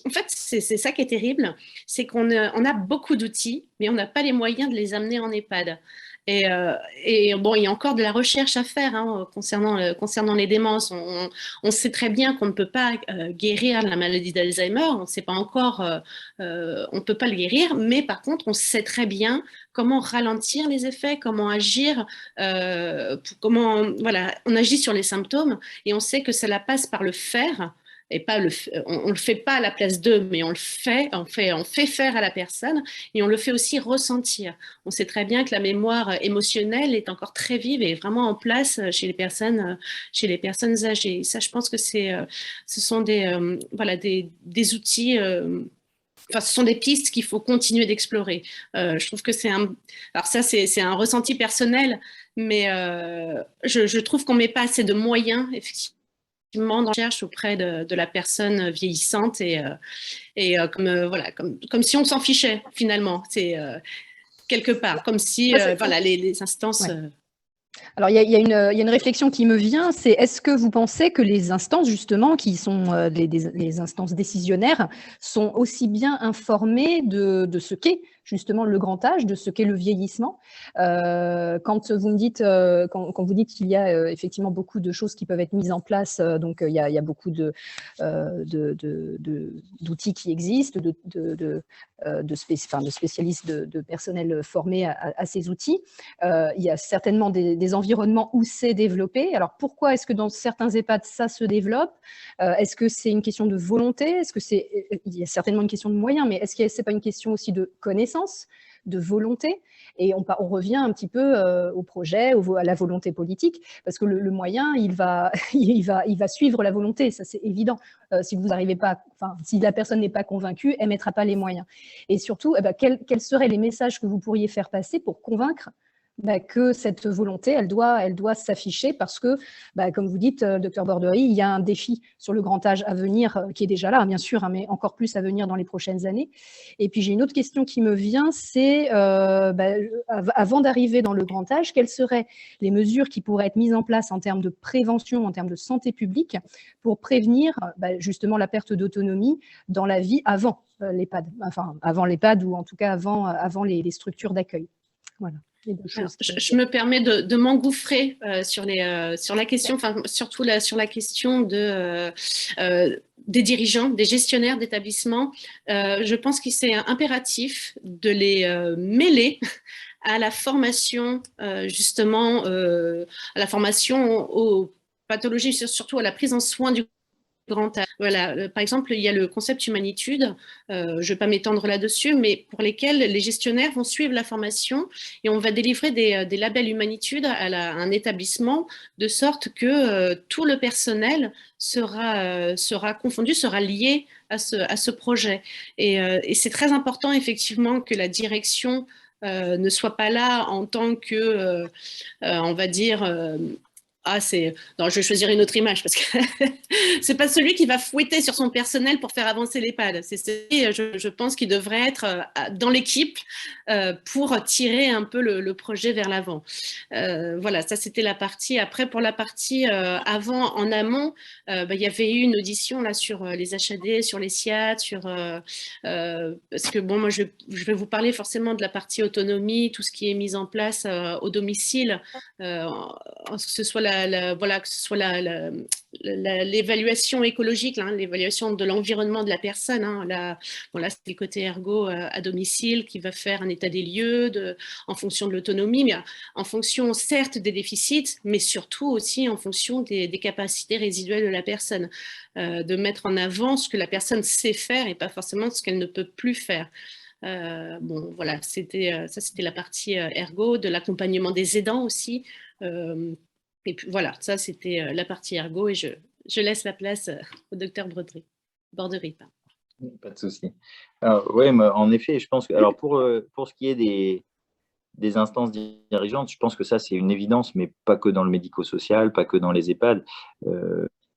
en fait, c'est ça qui est terrible, c'est qu'on a beaucoup d'outils, mais on n'a pas les moyens de les amener en EHPAD. Et bon, il y a encore de la recherche à faire, hein, concernant les démences. On sait très bien qu'on ne peut pas guérir la maladie d'Alzheimer, on ne sait pas encore, on ne peut pas le guérir, mais par contre, on sait très bien comment ralentir les effets, comment agir, voilà, on agit sur les symptômes, et on sait que cela passe par le faire. Et pas on le fait pas à la place d'eux, mais on fait faire à la personne, et on le fait aussi ressentir. On sait très bien que la mémoire émotionnelle est encore très vive et vraiment en place chez les personnes âgées. Ça, je pense que ce sont voilà, des outils. Enfin, ce sont des pistes qu'il faut continuer d'explorer. Je trouve que alors ça, c'est un ressenti personnel, mais je trouve qu'on met pas assez de moyens, effectivement, dans la recherche auprès de la personne vieillissante, et voilà, comme si on s'en fichait finalement, c'est quelque part, comme si voilà, les instances… Ouais. Alors, il y a une réflexion qui me vient, c'est est-ce que vous pensez que les instances, justement, qui sont les instances décisionnaires, sont aussi bien informées de ce qu'est justement le grand âge, de ce qu'est le vieillissement. Quand vous dites qu'il y a effectivement beaucoup de choses qui peuvent être mises en place, donc il y a beaucoup d'outils qui existent, de spécialistes, de personnel formé à ces outils. Il y a certainement des environnements où c'est développé. Alors pourquoi est-ce que dans certains EHPAD ça se développe? Est-ce que c'est une question de volonté? Il y a certainement une question de moyens, mais est-ce que c'est pas une question aussi de connaissance, de volonté? Et on revient un petit peu au projet, à la volonté politique, parce que le moyen, il va suivre la volonté, ça c'est évident. Si vous n'arrivez pas, si la personne n'est pas convaincue, elle ne mettra pas les moyens. Et surtout, quels seraient les messages que vous pourriez faire passer pour convaincre que cette volonté, elle doit s'afficher, parce que, comme vous dites, Dr Borderie, il y a un défi sur le grand âge à venir, qui est déjà là, bien sûr, mais encore plus à venir dans les prochaines années. Et puis, j'ai une autre question qui me vient, c'est, avant d'arriver dans le grand âge, quelles seraient les mesures qui pourraient être mises en place en termes de prévention, en termes de santé publique, pour prévenir justement la perte d'autonomie dans la vie avant l'EHPAD, enfin, avant l'EHPAD, ou en tout cas avant les structures d'accueil. Voilà. Alors, je me permets de m'engouffrer sur la question, surtout sur la question des dirigeants, des gestionnaires d'établissements. Je pense que c'est impératif de les mêler à la formation, justement, à la formation aux pathologies, surtout à la prise en soin du grand âge. Voilà. Par exemple, il y a le concept humanitude, je ne vais pas m'étendre là-dessus, mais pour lesquels les gestionnaires vont suivre la formation, et on va délivrer des labels humanitude à un établissement, de sorte que tout le personnel sera confondu, sera lié à ce projet. Et c'est très important, effectivement, que la direction ne soit pas là en tant que, on va dire, Ah, non, je vais choisir une autre image parce que c'est pas celui qui va fouetter sur son personnel pour faire avancer l'EHPAD. C'est celui, je pense, qui devrait être dans l'équipe pour tirer un peu le projet vers l'avant. Voilà, ça c'était la partie. Après, pour la partie avant, en amont, il y avait eu une audition là sur les HAD, sur les SIAD, parce que bon, moi je vais vous parler forcément de la partie autonomie, tout ce qui est mis en place au domicile, que ce soit voilà, que ce soit l'évaluation écologique, hein, l'évaluation de l'environnement de la personne. Hein, là, c'est le côté ergo à domicile qui va faire un état des lieux en fonction de l'autonomie, mais en fonction certes des déficits, mais surtout aussi en fonction des capacités résiduelles de la personne, de mettre en avant ce que la personne sait faire et pas forcément ce qu'elle ne peut plus faire. Bon, voilà, ça c'était la partie ergo, de l'accompagnement des aidants aussi. Et puis voilà, ça c'était la partie ergo et je laisse la place au docteur Borderie. Pas de souci. Alors, ouais, en effet, je pense que alors pour ce qui est des instances dirigeantes, je pense que ça c'est une évidence, mais pas que dans le médico-social, pas que dans les EHPAD.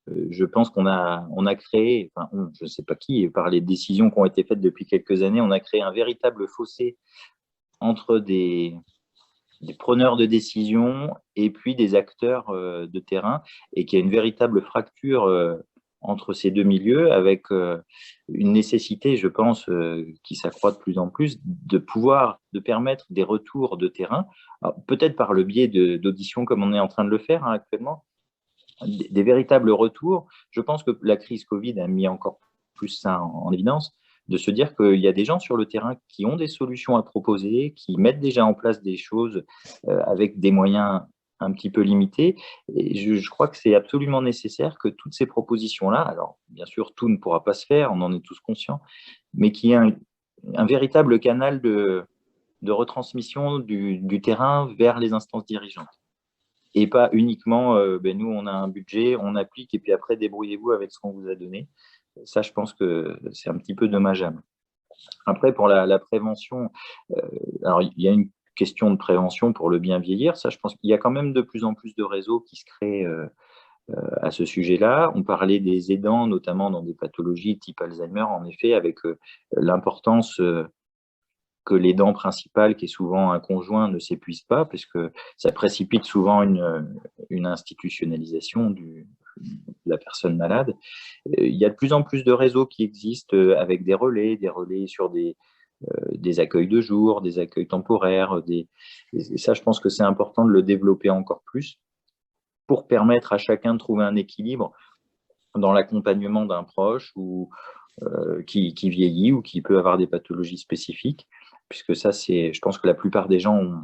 Je pense qu'on a créé, enfin, je ne sais pas qui, par les décisions qui ont été faites depuis quelques années, on a créé un véritable fossé entre des preneurs de décision et puis des acteurs de terrain, et qu'il y a une véritable fracture entre ces deux milieux, avec une nécessité, je pense, qui s'accroît de plus en plus, de permettre des retours de terrain, peut-être par le biais d'auditions comme on est en train de le faire actuellement, des véritables retours. Je pense que la crise Covid a mis encore plus ça en évidence, de se dire qu'il y a des gens sur le terrain qui ont des solutions à proposer, qui mettent déjà en place des choses avec des moyens un petit peu limités. Et je crois que c'est absolument nécessaire que toutes ces propositions-là, alors bien sûr, tout ne pourra pas se faire, on en est tous conscients, mais qu'il y ait un véritable canal de retransmission du terrain vers les instances dirigeantes. Et pas uniquement, nous, on a un budget, on applique, et puis après, débrouillez-vous avec ce qu'on vous a donné. Ça, je pense que c'est un petit peu dommageable. Après, pour la prévention, alors il y a une question de prévention pour le bien vieillir. Ça, je pense qu'il y a quand même de plus en plus de réseaux qui se créent à ce sujet-là. On parlait des aidants, notamment dans des pathologies type Alzheimer, en effet, avec l'importance que l'aidant principal, qui est souvent un conjoint, ne s'épuise pas, parce que ça précipite souvent une institutionnalisation de la personne malade. Il y a de plus en plus de réseaux qui existent avec des relais sur des accueils de jour, des accueils temporaires. Et ça, je pense que c'est important de le développer encore plus pour permettre à chacun de trouver un équilibre dans l'accompagnement d'un proche ou qui vieillit ou qui peut avoir des pathologies spécifiques, puisque ça, je pense que la plupart des gens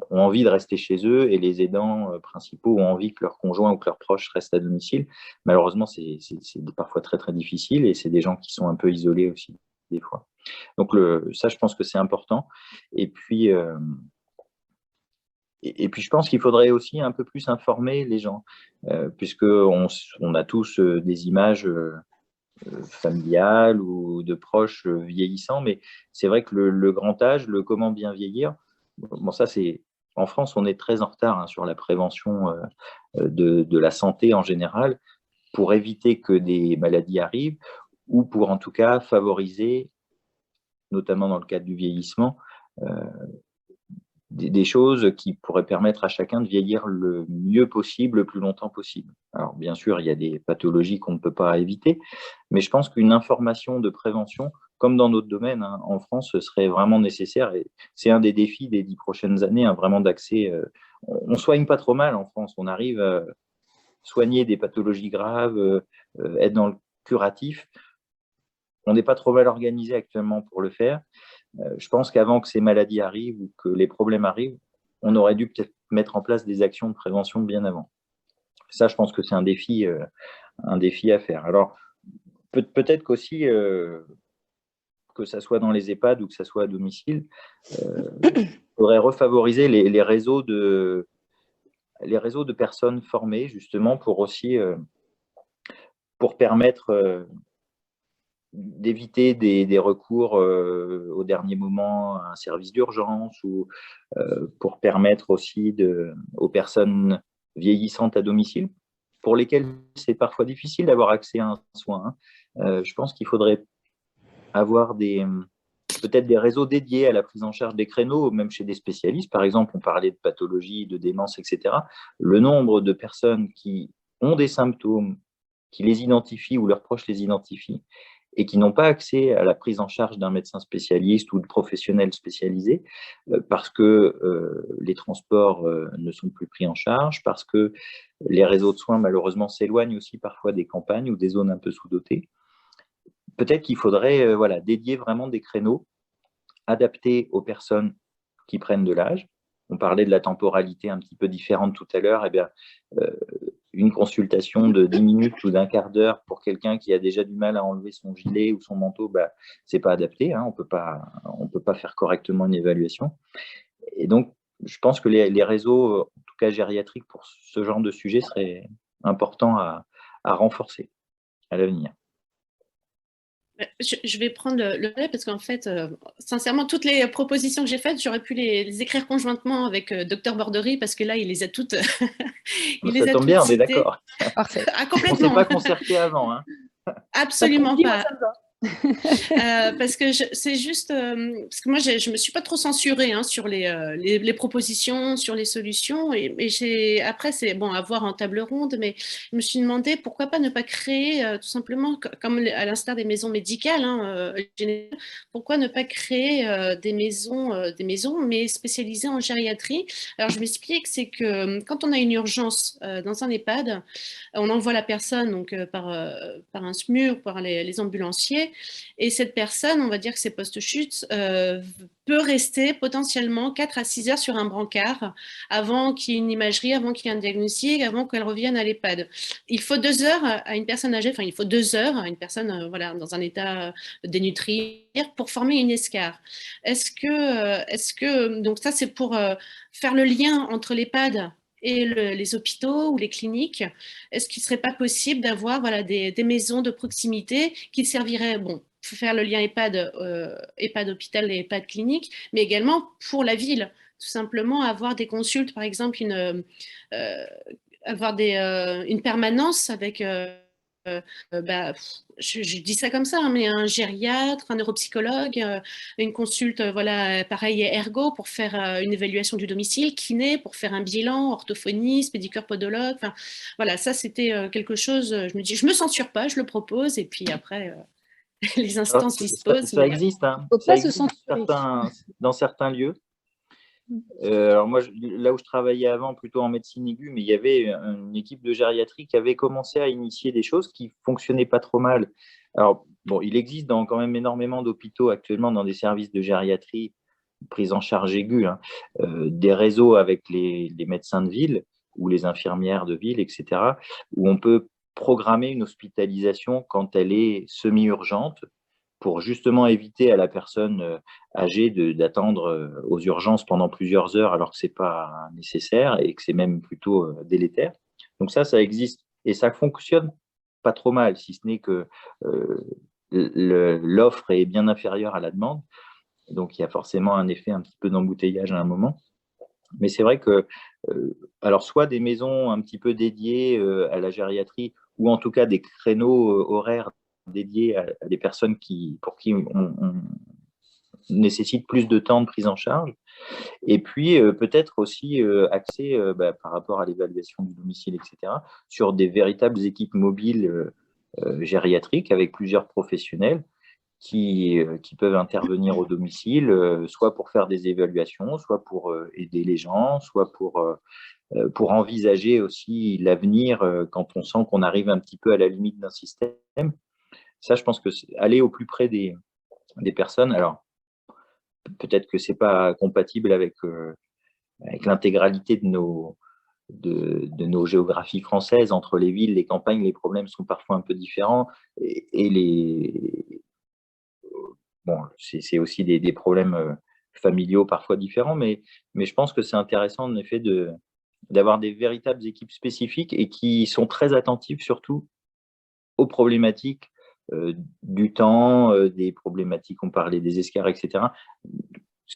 ont envie de rester chez eux, et les aidants principaux ont envie que leur conjoint ou que leurs proches restent à domicile. Malheureusement, c'est parfois très, très difficile, et c'est des gens qui sont un peu isolés aussi, des fois. Donc, ça, je pense que c'est important. Et puis, je pense qu'il faudrait aussi un peu plus informer les gens, puisqu'on a tous des images familiales ou de proches vieillissants, mais c'est vrai que le grand âge, le comment bien vieillir, bon, ça c'est en France, on est très en retard sur la prévention de la santé en général, pour éviter que des maladies arrivent, ou pour en tout cas favoriser, notamment dans le cadre du vieillissement, des choses qui pourraient permettre à chacun de vieillir le mieux possible, le plus longtemps possible. Alors, bien sûr, il y a des pathologies qu'on ne peut pas éviter, mais je pense qu'une information de prévention, comme dans d'autres domaines, en France, ce serait vraiment nécessaire. Et c'est un des défis des 10 prochaines années, vraiment d'accès. On ne soigne pas trop mal en France. On arrive à soigner des pathologies graves, être dans le curatif. On n'est pas trop mal organisé actuellement pour le faire. Je pense qu'avant que ces maladies arrivent ou que les problèmes arrivent, on aurait dû peut-être mettre en place des actions de prévention bien avant. Ça, je pense que c'est un défi à faire. Alors, peut-être qu'aussi, que ça soit dans les EHPAD ou que ça soit à domicile, il faudrait refavoriser les réseaux de personnes formées, justement, pour permettre d'éviter des recours au dernier moment à un service d'urgence, ou pour permettre aussi aux personnes vieillissantes à domicile, pour lesquelles c'est parfois difficile d'avoir accès à un soin. Je pense qu'il faudrait avoir peut-être des réseaux dédiés à la prise en charge des créneaux, même chez des spécialistes. Par exemple, on parlait de pathologie, de démence, etc. Le nombre de personnes qui ont des symptômes, qui les identifient ou leurs proches les identifient, et qui n'ont pas accès à la prise en charge d'un médecin spécialiste ou de professionnels spécialisés, parce que les transports ne sont plus pris en charge, parce que les réseaux de soins, malheureusement, s'éloignent aussi parfois des campagnes ou des zones un peu sous-dotées. Peut-être qu'il faudrait dédier vraiment des créneaux adaptés aux personnes qui prennent de l'âge. On parlait de la temporalité un petit peu différente tout à l'heure. Eh bien, une consultation de 10 minutes ou d'un quart d'heure pour quelqu'un qui a déjà du mal à enlever son gilet ou son manteau, ce n'est pas adapté. On ne peut pas faire correctement une évaluation. Et donc, je pense que les réseaux, en tout cas gériatriques, pour ce genre de sujet, seraient importants à renforcer à l'avenir. Je vais prendre le relais parce qu'en fait, sincèrement, toutes les propositions que j'ai faites, j'aurais pu les écrire conjointement avec Dr Bordery parce que là, il les a toutes. Ça tombe bien, on est d'accord. Parfait. Ah, on ne s'est pas concerté avant. Absolument pas. Parce que c'est juste parce que moi je me suis pas trop censurée sur les propositions, sur les solutions et après c'est bon à voir en table ronde, mais je me suis demandé pourquoi pas ne pas créer tout simplement comme à l'instar des maisons médicales, pourquoi ne pas créer des maisons mais spécialisées en gériatrie. Alors je m'explique, c'est que quand on a une urgence dans un EHPAD, on envoie la personne donc par un SMUR, par les ambulanciers. Et cette personne, on va dire que c'est post-chute, peut rester potentiellement 4 à 6 heures sur un brancard avant qu'il y ait une imagerie, avant qu'il y ait un diagnostic, avant qu'elle revienne à l'EHPAD. Il faut 2 heures à une personne âgée, enfin il faut 2 heures à une personne dans un état dénutri pour former une escarre. Est-ce que donc ça c'est pour faire le lien entre l'EHPAD et les hôpitaux ou les cliniques, est-ce qu'il ne serait pas possible d'avoir des maisons de proximité qui serviraient, bon, pour faire le lien EHPAD hôpital et EHPAD clinique, mais également pour la ville, tout simplement avoir des consultes, par exemple avoir une permanence avec je dis ça comme ça, mais un gériatre, un neuropsychologue, une consulte, pareil, ergo pour faire une évaluation du domicile, kiné pour faire un bilan, orthophoniste, pédicure podologue. Enfin, voilà, ça c'était quelque chose. Je me dis, je me censure pas, je le propose, et puis après, les instances disposent. Ça existe, ça existe dans certains lieux. Alors moi, là où je travaillais avant, plutôt en médecine aiguë, mais il y avait une équipe de gériatrie qui avait commencé à initier des choses qui fonctionnaient pas trop mal. Alors, bon, il existe quand même énormément d'hôpitaux actuellement dans des services de gériatrie, prise en charge aiguë, des réseaux avec les médecins de ville ou les infirmières de ville, etc., où on peut programmer une hospitalisation quand elle est semi-urgente, pour justement éviter à la personne âgée d'attendre aux urgences pendant plusieurs heures alors que ce n'est pas nécessaire et que c'est même plutôt délétère. Donc ça existe et ça fonctionne pas trop mal, si ce n'est que l'offre est bien inférieure à la demande. Donc il y a forcément un effet un petit peu d'embouteillage à un moment. Mais c'est vrai que, alors soit des maisons un petit peu dédiées à la gériatrie ou en tout cas des créneaux horaires dédiés à des personnes pour qui on nécessite plus de temps de prise en charge. Et puis, peut-être aussi axé par rapport à l'évaluation du domicile, etc., sur des véritables équipes mobiles gériatriques avec plusieurs professionnels qui peuvent intervenir au domicile, soit pour faire des évaluations, soit pour aider les gens, soit pour envisager aussi l'avenir quand on sent qu'on arrive un petit peu à la limite d'un système. Ça, je pense que c'est aller au plus près des personnes. Alors, peut-être que ce n'est pas compatible avec l'intégralité de nos géographies françaises. Entre les villes, les campagnes, les problèmes sont parfois un peu différents. Bon, c'est aussi des problèmes familiaux parfois différents, mais je pense que c'est intéressant en effet d'avoir des véritables équipes spécifiques et qui sont très attentives surtout aux problématiques du temps, des problématiques, on parlait des escarres, etc.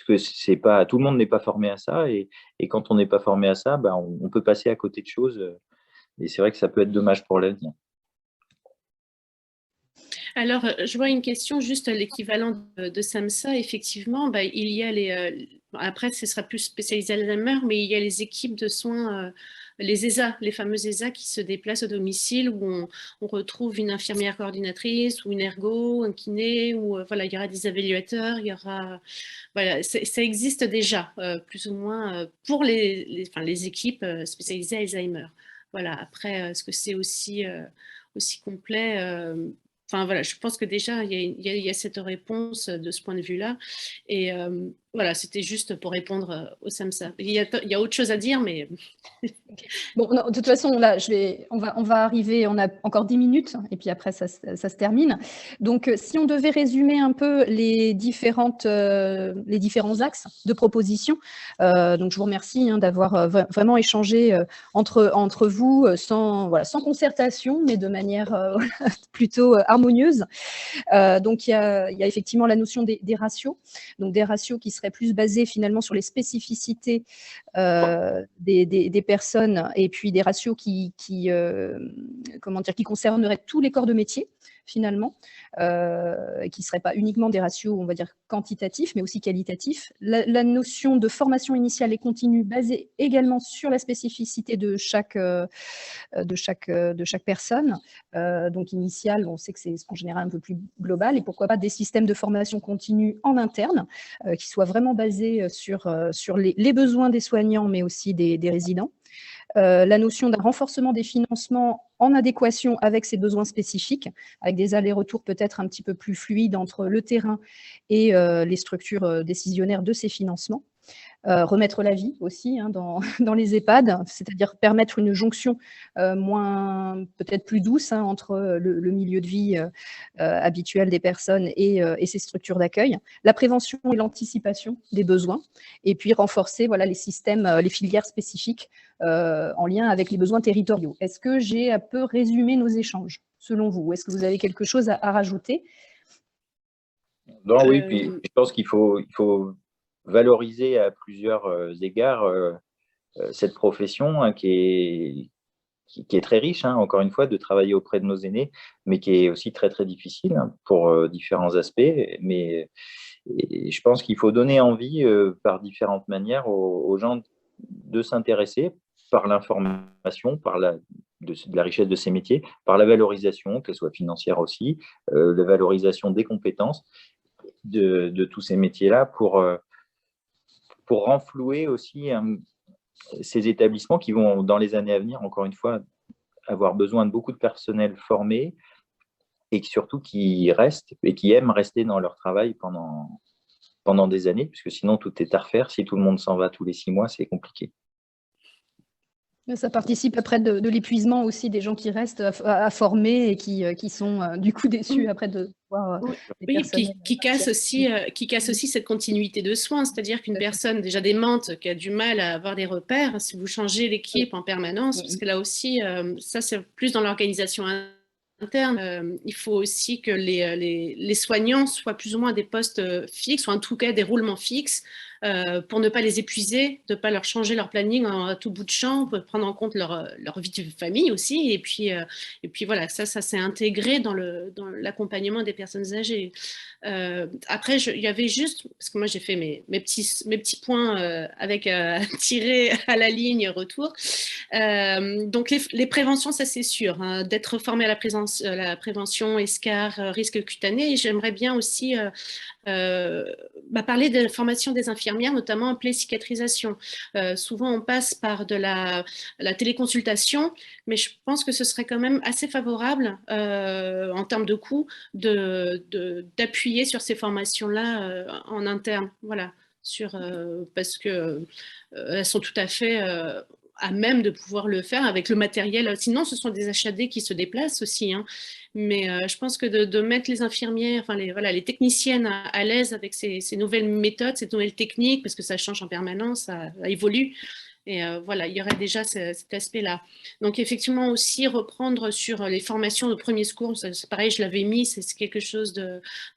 que c'est pas, tout le monde n'est pas formé à ça, et quand on n'est pas formé à ça, ben, on peut passer à côté de choses, et c'est vrai que ça peut être dommage pour l'avenir. Alors, je vois une question, juste l'équivalent de SAMHSA, effectivement, bah, il y a après, ce sera plus spécialisé Alzheimer, mais il y a les équipes de soins, les ESA, les fameuses ESA qui se déplacent au domicile, où on retrouve une infirmière coordinatrice, ou une ergo, un kiné, ou voilà, il y aura des évaluateurs, il y aura... Voilà, ça existe déjà, plus ou moins, pour les équipes spécialisées Alzheimer. Voilà, après, est-ce que c'est aussi complet Enfin voilà, je pense que déjà il y a cette réponse de ce point de vue-là. Et voilà, c'était juste pour répondre au SAMHSA. Il y a autre chose à dire, mais Bon, non, de toute façon, là, on va arriver, on a encore 10 minutes, et puis après, ça se termine. Donc, si on devait résumer un peu les différents axes de propositions, donc je vous remercie d'avoir vraiment échangé entre vous, sans concertation, mais de manière plutôt harmonieuse. Donc, il y a effectivement la notion des ratios, donc des ratios qui seraient plus basés finalement sur les spécificités des personnes, et puis des ratios qui concerneraient tous les corps de métier, finalement, qui ne seraient pas uniquement des ratios, on va dire, quantitatifs, mais aussi qualitatifs. La notion de formation initiale et continue basée également sur la spécificité de chaque personne. Donc initiale, on sait que c'est en général un peu plus global, et pourquoi pas des systèmes de formation continue en interne qui soient vraiment basés sur les besoins des soignants, mais aussi des résidents. La notion d'un renforcement des financements en adéquation avec ces besoins spécifiques, avec des allers-retours peut-être un petit peu plus fluides entre le terrain et les structures décisionnaires de ces financements. Remettre la vie aussi dans les EHPAD, c'est-à-dire permettre une jonction peut-être plus douce entre le milieu de vie habituel des personnes et ces structures d'accueil. La prévention et l'anticipation des besoins, et puis renforcer les systèmes, les filières spécifiques en lien avec les besoins territoriaux. Est-ce que j'ai un peu résumé nos échanges, selon vous? Est-ce que vous avez quelque chose à rajouter? Non, oui, puis je pense qu'il faut valoriser à plusieurs égards cette profession qui est très riche, encore une fois, de travailler auprès de nos aînés, mais qui est aussi très, très difficile pour différents aspects. Mais je pense qu'il faut donner envie par différentes manières aux gens de s'intéresser par l'information, de la richesse de ces métiers, par la valorisation, qu'elle soit financière aussi, la valorisation des compétences de tous ces métiers-là pour renflouer aussi ces établissements qui vont, dans les années à venir, encore une fois, avoir besoin de beaucoup de personnel formé, et surtout qui restent et qui aiment rester dans leur travail pendant des années, puisque sinon tout est à refaire. Si tout le monde s'en va tous les 6 mois, c'est compliqué. Ça participe après de l'épuisement aussi des gens qui restent à former et qui sont du coup déçus après de voir oui, puis qui casse aussi cette continuité de soins, c'est-à-dire qu'une personne déjà démente, qui a du mal à avoir des repères, si vous changez l'équipe en permanence, parce que là aussi, ça c'est plus dans l'organisation interne, il faut aussi que les soignants soient plus ou moins à des postes fixes, ou en tout cas des roulements fixes, pour ne pas les épuiser, de ne pas leur changer leur planning à tout bout de champ, pour prendre en compte leur vie de famille aussi. Et puis voilà, ça s'est intégré dans l'accompagnement des personnes âgées. Après, il y avait juste, parce que moi j'ai fait mes petits points avec tiré à la ligne retour. Donc les préventions, ça c'est sûr, d'être formé à la prévention, escar, risque cutané. Et j'aimerais bien aussi parler de la formation des infirmières, notamment en plé-cicatrisation. Souvent, on passe par de la téléconsultation, mais je pense que ce serait quand même assez favorable en termes de coûts d'appuyer sur ces formations-là en interne. Voilà, parce que elles sont tout à fait à même de pouvoir le faire avec le matériel. Sinon, ce sont des HAD qui se déplacent aussi. Mais je pense que de mettre les infirmières, enfin les techniciennes à l'aise avec ces nouvelles méthodes, ces nouvelles techniques, parce que ça change en permanence, ça évolue. Et voilà, il y aurait déjà cet aspect-là. Donc, effectivement, aussi reprendre sur les formations de premier secours, c'est pareil, je l'avais mis, c'est quelque chose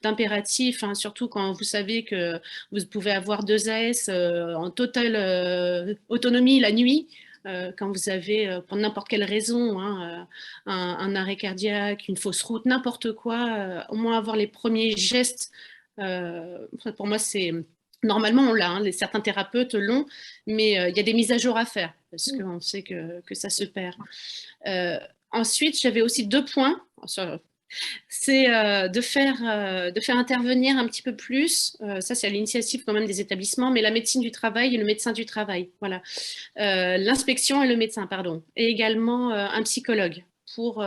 d'impératif, hein, surtout quand vous savez que vous pouvez avoir 2 AS en totale autonomie la nuit. Quand vous avez, pour n'importe quelle raison, hein, un arrêt cardiaque, une fausse route, n'importe quoi, au moins avoir les premiers gestes, pour moi, c'est... Normalement, on l'a, hein, certains thérapeutes l'ont, mais il y a des mises à jour à faire parce qu'on sait que ça se perd. Ensuite, j'avais aussi 2 points. C'est de faire intervenir un petit peu plus, ça c'est à l'initiative quand même des établissements, mais la médecine du travail et le médecin du travail, voilà. L'inspection et le médecin, pardon. Et également un psychologue pour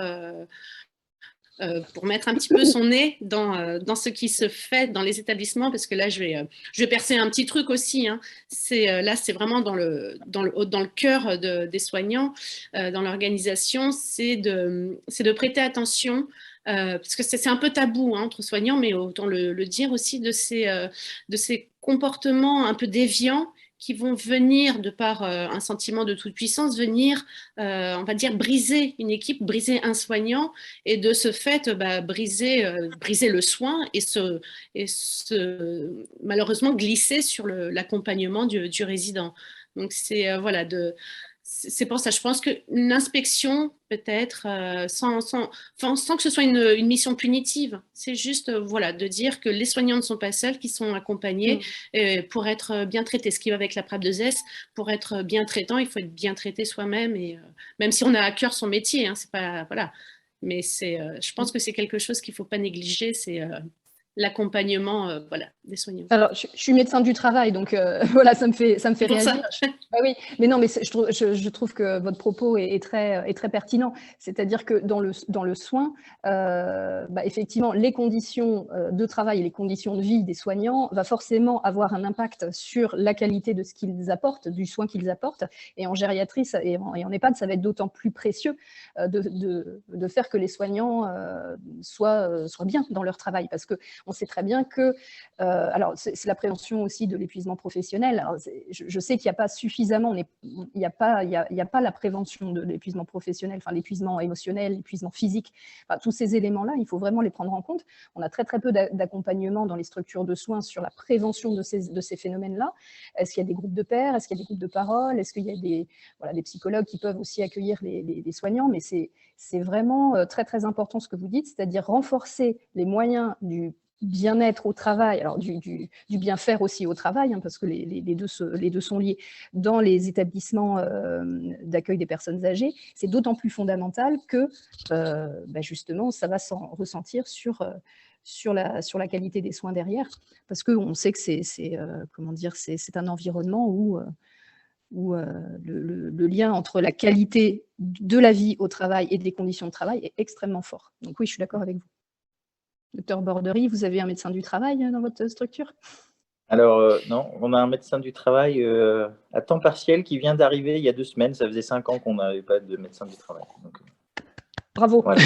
mettre un petit peu son nez dans ce qui se fait dans les établissements, parce que là, je vais percer un petit truc aussi. Hein. Là, c'est vraiment dans le cœur des soignants, dans l'organisation, c'est de prêter attention, parce que c'est un peu tabou, hein, entre soignants, mais autant le dire aussi, de ces comportements un peu déviants qui vont venir, de par un sentiment de toute puissance, venir, on va dire, briser une équipe, briser un soignant, et de ce fait, briser le soin et malheureusement glisser sur l'accompagnement du résident. Donc, voilà, c'est pour ça, je pense qu'une inspection, peut-être, sans que ce soit une mission punitive, c'est juste voilà, de dire que les soignants ne sont pas seuls, qu'ils sont accompagnés pour être bien traités. Ce qui va avec la PRAP2S, pour être bien traitant, il faut être bien traité soi-même, et même si on a à cœur son métier, hein, c'est pas, voilà. Mais je pense que c'est quelque chose qu'il ne faut pas négliger, c'est l'accompagnement voilà, des soignants. Alors, je suis médecin du travail, donc voilà, ça me fait réagir. Ah oui, mais non, mais je trouve que votre propos est très pertinent. C'est-à-dire que dans le soin, effectivement, les conditions de travail et les conditions de vie des soignants va forcément avoir un impact sur la qualité de ce qu'ils apportent, du soin qu'ils apportent. Et en gériatrie et en EHPAD, ça va être d'autant plus précieux de faire que les soignants soient bien dans leur travail, parce que on sait très bien que, alors c'est la prévention aussi de l'épuisement professionnel. Alors, je sais qu'il n'y a pas suffisamment, il n'y a pas la prévention de l'épuisement professionnel, enfin l'épuisement émotionnel, l'épuisement physique, enfin, tous ces éléments-là, il faut vraiment les prendre en compte. On a très peu d'accompagnement dans les structures de soins sur la prévention de ces phénomènes-là. Est-ce qu'il y a des groupes de pairs? Est-ce qu'il y a des groupes de parole? Est-ce qu'il y a des psychologues qui peuvent aussi accueillir les soignants? Mais c'est vraiment très important ce que vous dites, c'est-à-dire renforcer les moyens du bien-être au travail, alors du bien-faire aussi au travail, hein, parce que les deux sont liés dans les établissements d'accueil des personnes âgées. C'est d'autant plus fondamental que justement ça va s'en ressentir sur la qualité des soins derrière, parce qu'on sait que c'est un environnement où le lien entre la qualité de la vie au travail et des conditions de travail est extrêmement fort. Donc oui, je suis d'accord avec vous. Docteur Borderie, vous avez un médecin du travail dans votre structure? Alors, non, on a un médecin du travail à temps partiel qui vient d'arriver il y a 2 semaines. Ça faisait 5 ans qu'on n'avait pas de médecin du travail. Donc, bravo. Voilà.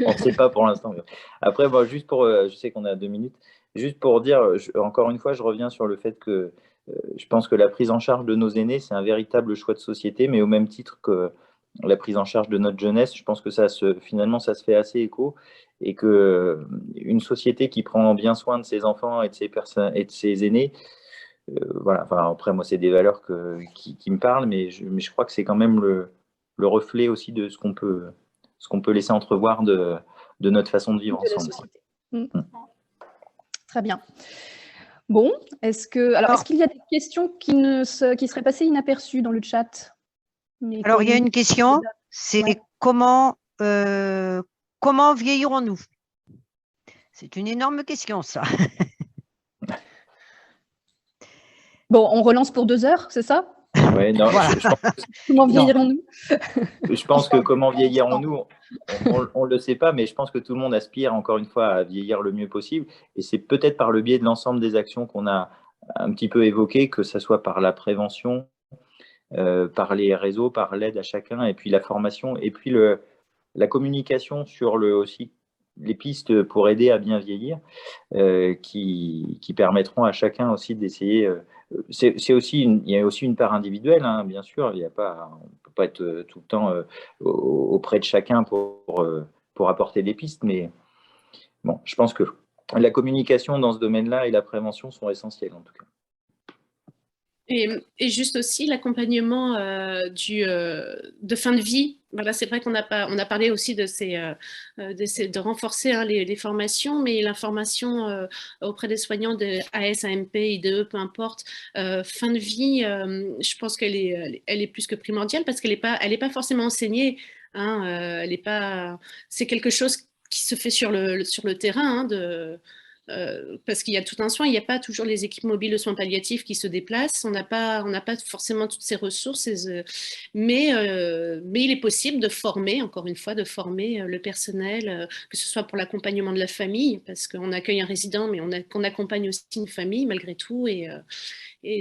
On ne sait pas pour l'instant. Après, juste pour, je sais qu'on a 2 minutes, juste pour dire, encore une fois, je reviens sur le fait que je pense que la prise en charge de nos aînés, c'est un véritable choix de société, mais au même titre que la prise en charge de notre jeunesse, je pense que finalement, ça se fait assez écho, et qu'une société qui prend bien soin de ses enfants et de ses personnes et de ses aînés, voilà. Enfin, après, moi, c'est des valeurs qui me parlent, mais je crois que c'est quand même le reflet aussi de ce qu'on peut laisser entrevoir de notre façon de vivre ensemble. Très bien. Bon, est-ce qu'il y a des questions qui seraient passées inaperçues dans le chat? Alors, il y a une question, c'est comment vieillirons-nous? C'est une énorme question, ça. Bon, on relance pour 2 heures, c'est ça? Oui, non, voilà. Comment vieillirons-nous? Je pense que comment vieillirons-nous, on ne le sait pas, mais je pense que tout le monde aspire, encore une fois, à vieillir le mieux possible. Et c'est peut-être par le biais de l'ensemble des actions qu'on a un petit peu évoquées, que ce soit par la prévention, par les réseaux, par l'aide à chacun, et puis la formation, et puis la communication sur aussi les pistes pour aider à bien vieillir, qui permettront à chacun aussi d'essayer c'est aussi il y a aussi une part individuelle, hein, bien sûr. On ne peut pas être tout le temps auprès de chacun pour apporter des pistes, mais bon, je pense que la communication dans ce domaine-là et la prévention sont essentielles en tout cas. Et juste aussi l'accompagnement de fin de vie. Voilà, c'est vrai qu'on a parlé aussi de renforcer les formations, mais l'information auprès des soignants de AS, AMP, IDE, peu importe, fin de vie, je pense qu'elle est plus que primordiale parce qu'elle est pas forcément enseignée. Hein, c'est quelque chose qui se fait sur le terrain, hein, parce qu'il y a tout un soin, il n'y a pas toujours les équipes mobiles de soins palliatifs qui se déplacent, on n'a pas forcément toutes ces ressources, mais il est possible de former, encore une fois, le personnel, que ce soit pour l'accompagnement de la famille, parce qu'on accueille un résident, mais qu'on accompagne aussi une famille malgré tout, et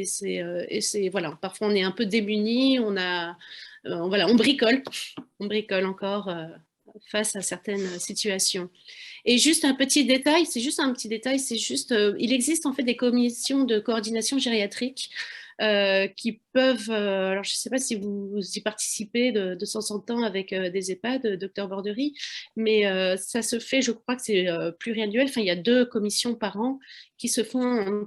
c'est voilà, parfois on est un peu démunis, voilà, on bricole encore face à certaines situations. Et juste un petit détail, il existe en fait des commissions de coordination gériatrique qui peuvent, alors je ne sais pas si vous y participez de temps en temps avec des EHPAD, Dr Borderie, mais ça se fait, je crois que c'est pluriannuel, enfin il y a 2 commissions par an qui se font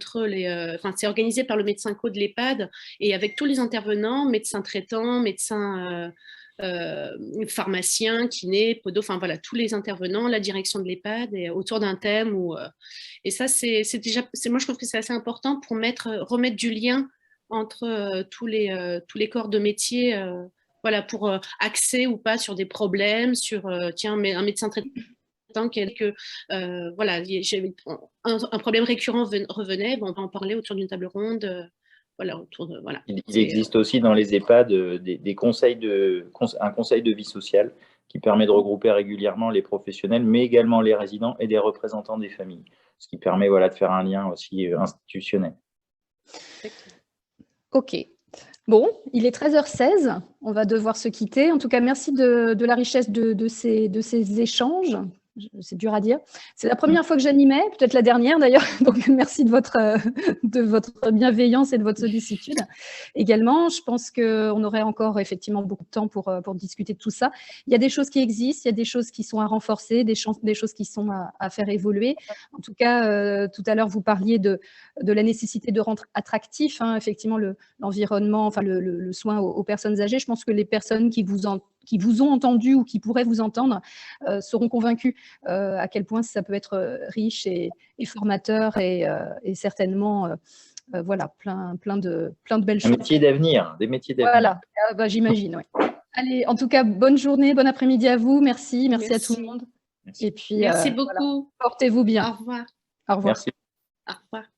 c'est organisé par le médecin co de l'EHPAD et avec tous les intervenants, médecins traitants, médecins pharmaciens, kinés, podo, enfin voilà, tous les intervenants, la direction de l'EHPAD et autour d'un thème. Et ça, moi je trouve que c'est assez important pour remettre du lien entre tous les corps de métier, voilà, pour axer ou pas sur des problèmes, sur tiens, un médecin traitant voilà, un problème récurrent revenait, bon, on va en parler autour d'une table ronde. Voilà, voilà. Il existe aussi dans les EHPAD un conseil de vie sociale qui permet de regrouper régulièrement les professionnels, mais également les résidents et des représentants des familles, ce qui permet voilà, de faire un lien aussi institutionnel. Ok. Bon, il est 13h16, on va devoir se quitter. En tout cas, merci de la richesse de ces échanges. C'est dur à dire. C'est la première fois que j'animais, peut-être la dernière d'ailleurs. Donc, merci de votre bienveillance et de votre sollicitude. Également, je pense qu'on aurait encore effectivement beaucoup de temps pour discuter de tout ça. Il y a des choses qui existent, il y a des choses qui sont à renforcer, des choses qui sont à faire évoluer. En tout cas, tout à l'heure, vous parliez de la nécessité de rendre attractif, hein, effectivement, l'environnement, enfin le soin aux personnes âgées. Je pense que les personnes qui vous ont entendu ou qui pourraient vous entendre seront convaincus à quel point ça peut être riche et formateur et certainement voilà, plein de belles choses. Des métiers d'avenir. Voilà, j'imagine, oui. Allez, en tout cas, bonne journée, bon après-midi à vous. Merci à tout le monde. Merci. Et puis, merci beaucoup. Voilà, portez-vous bien. Au revoir. Au revoir. Merci. Au revoir.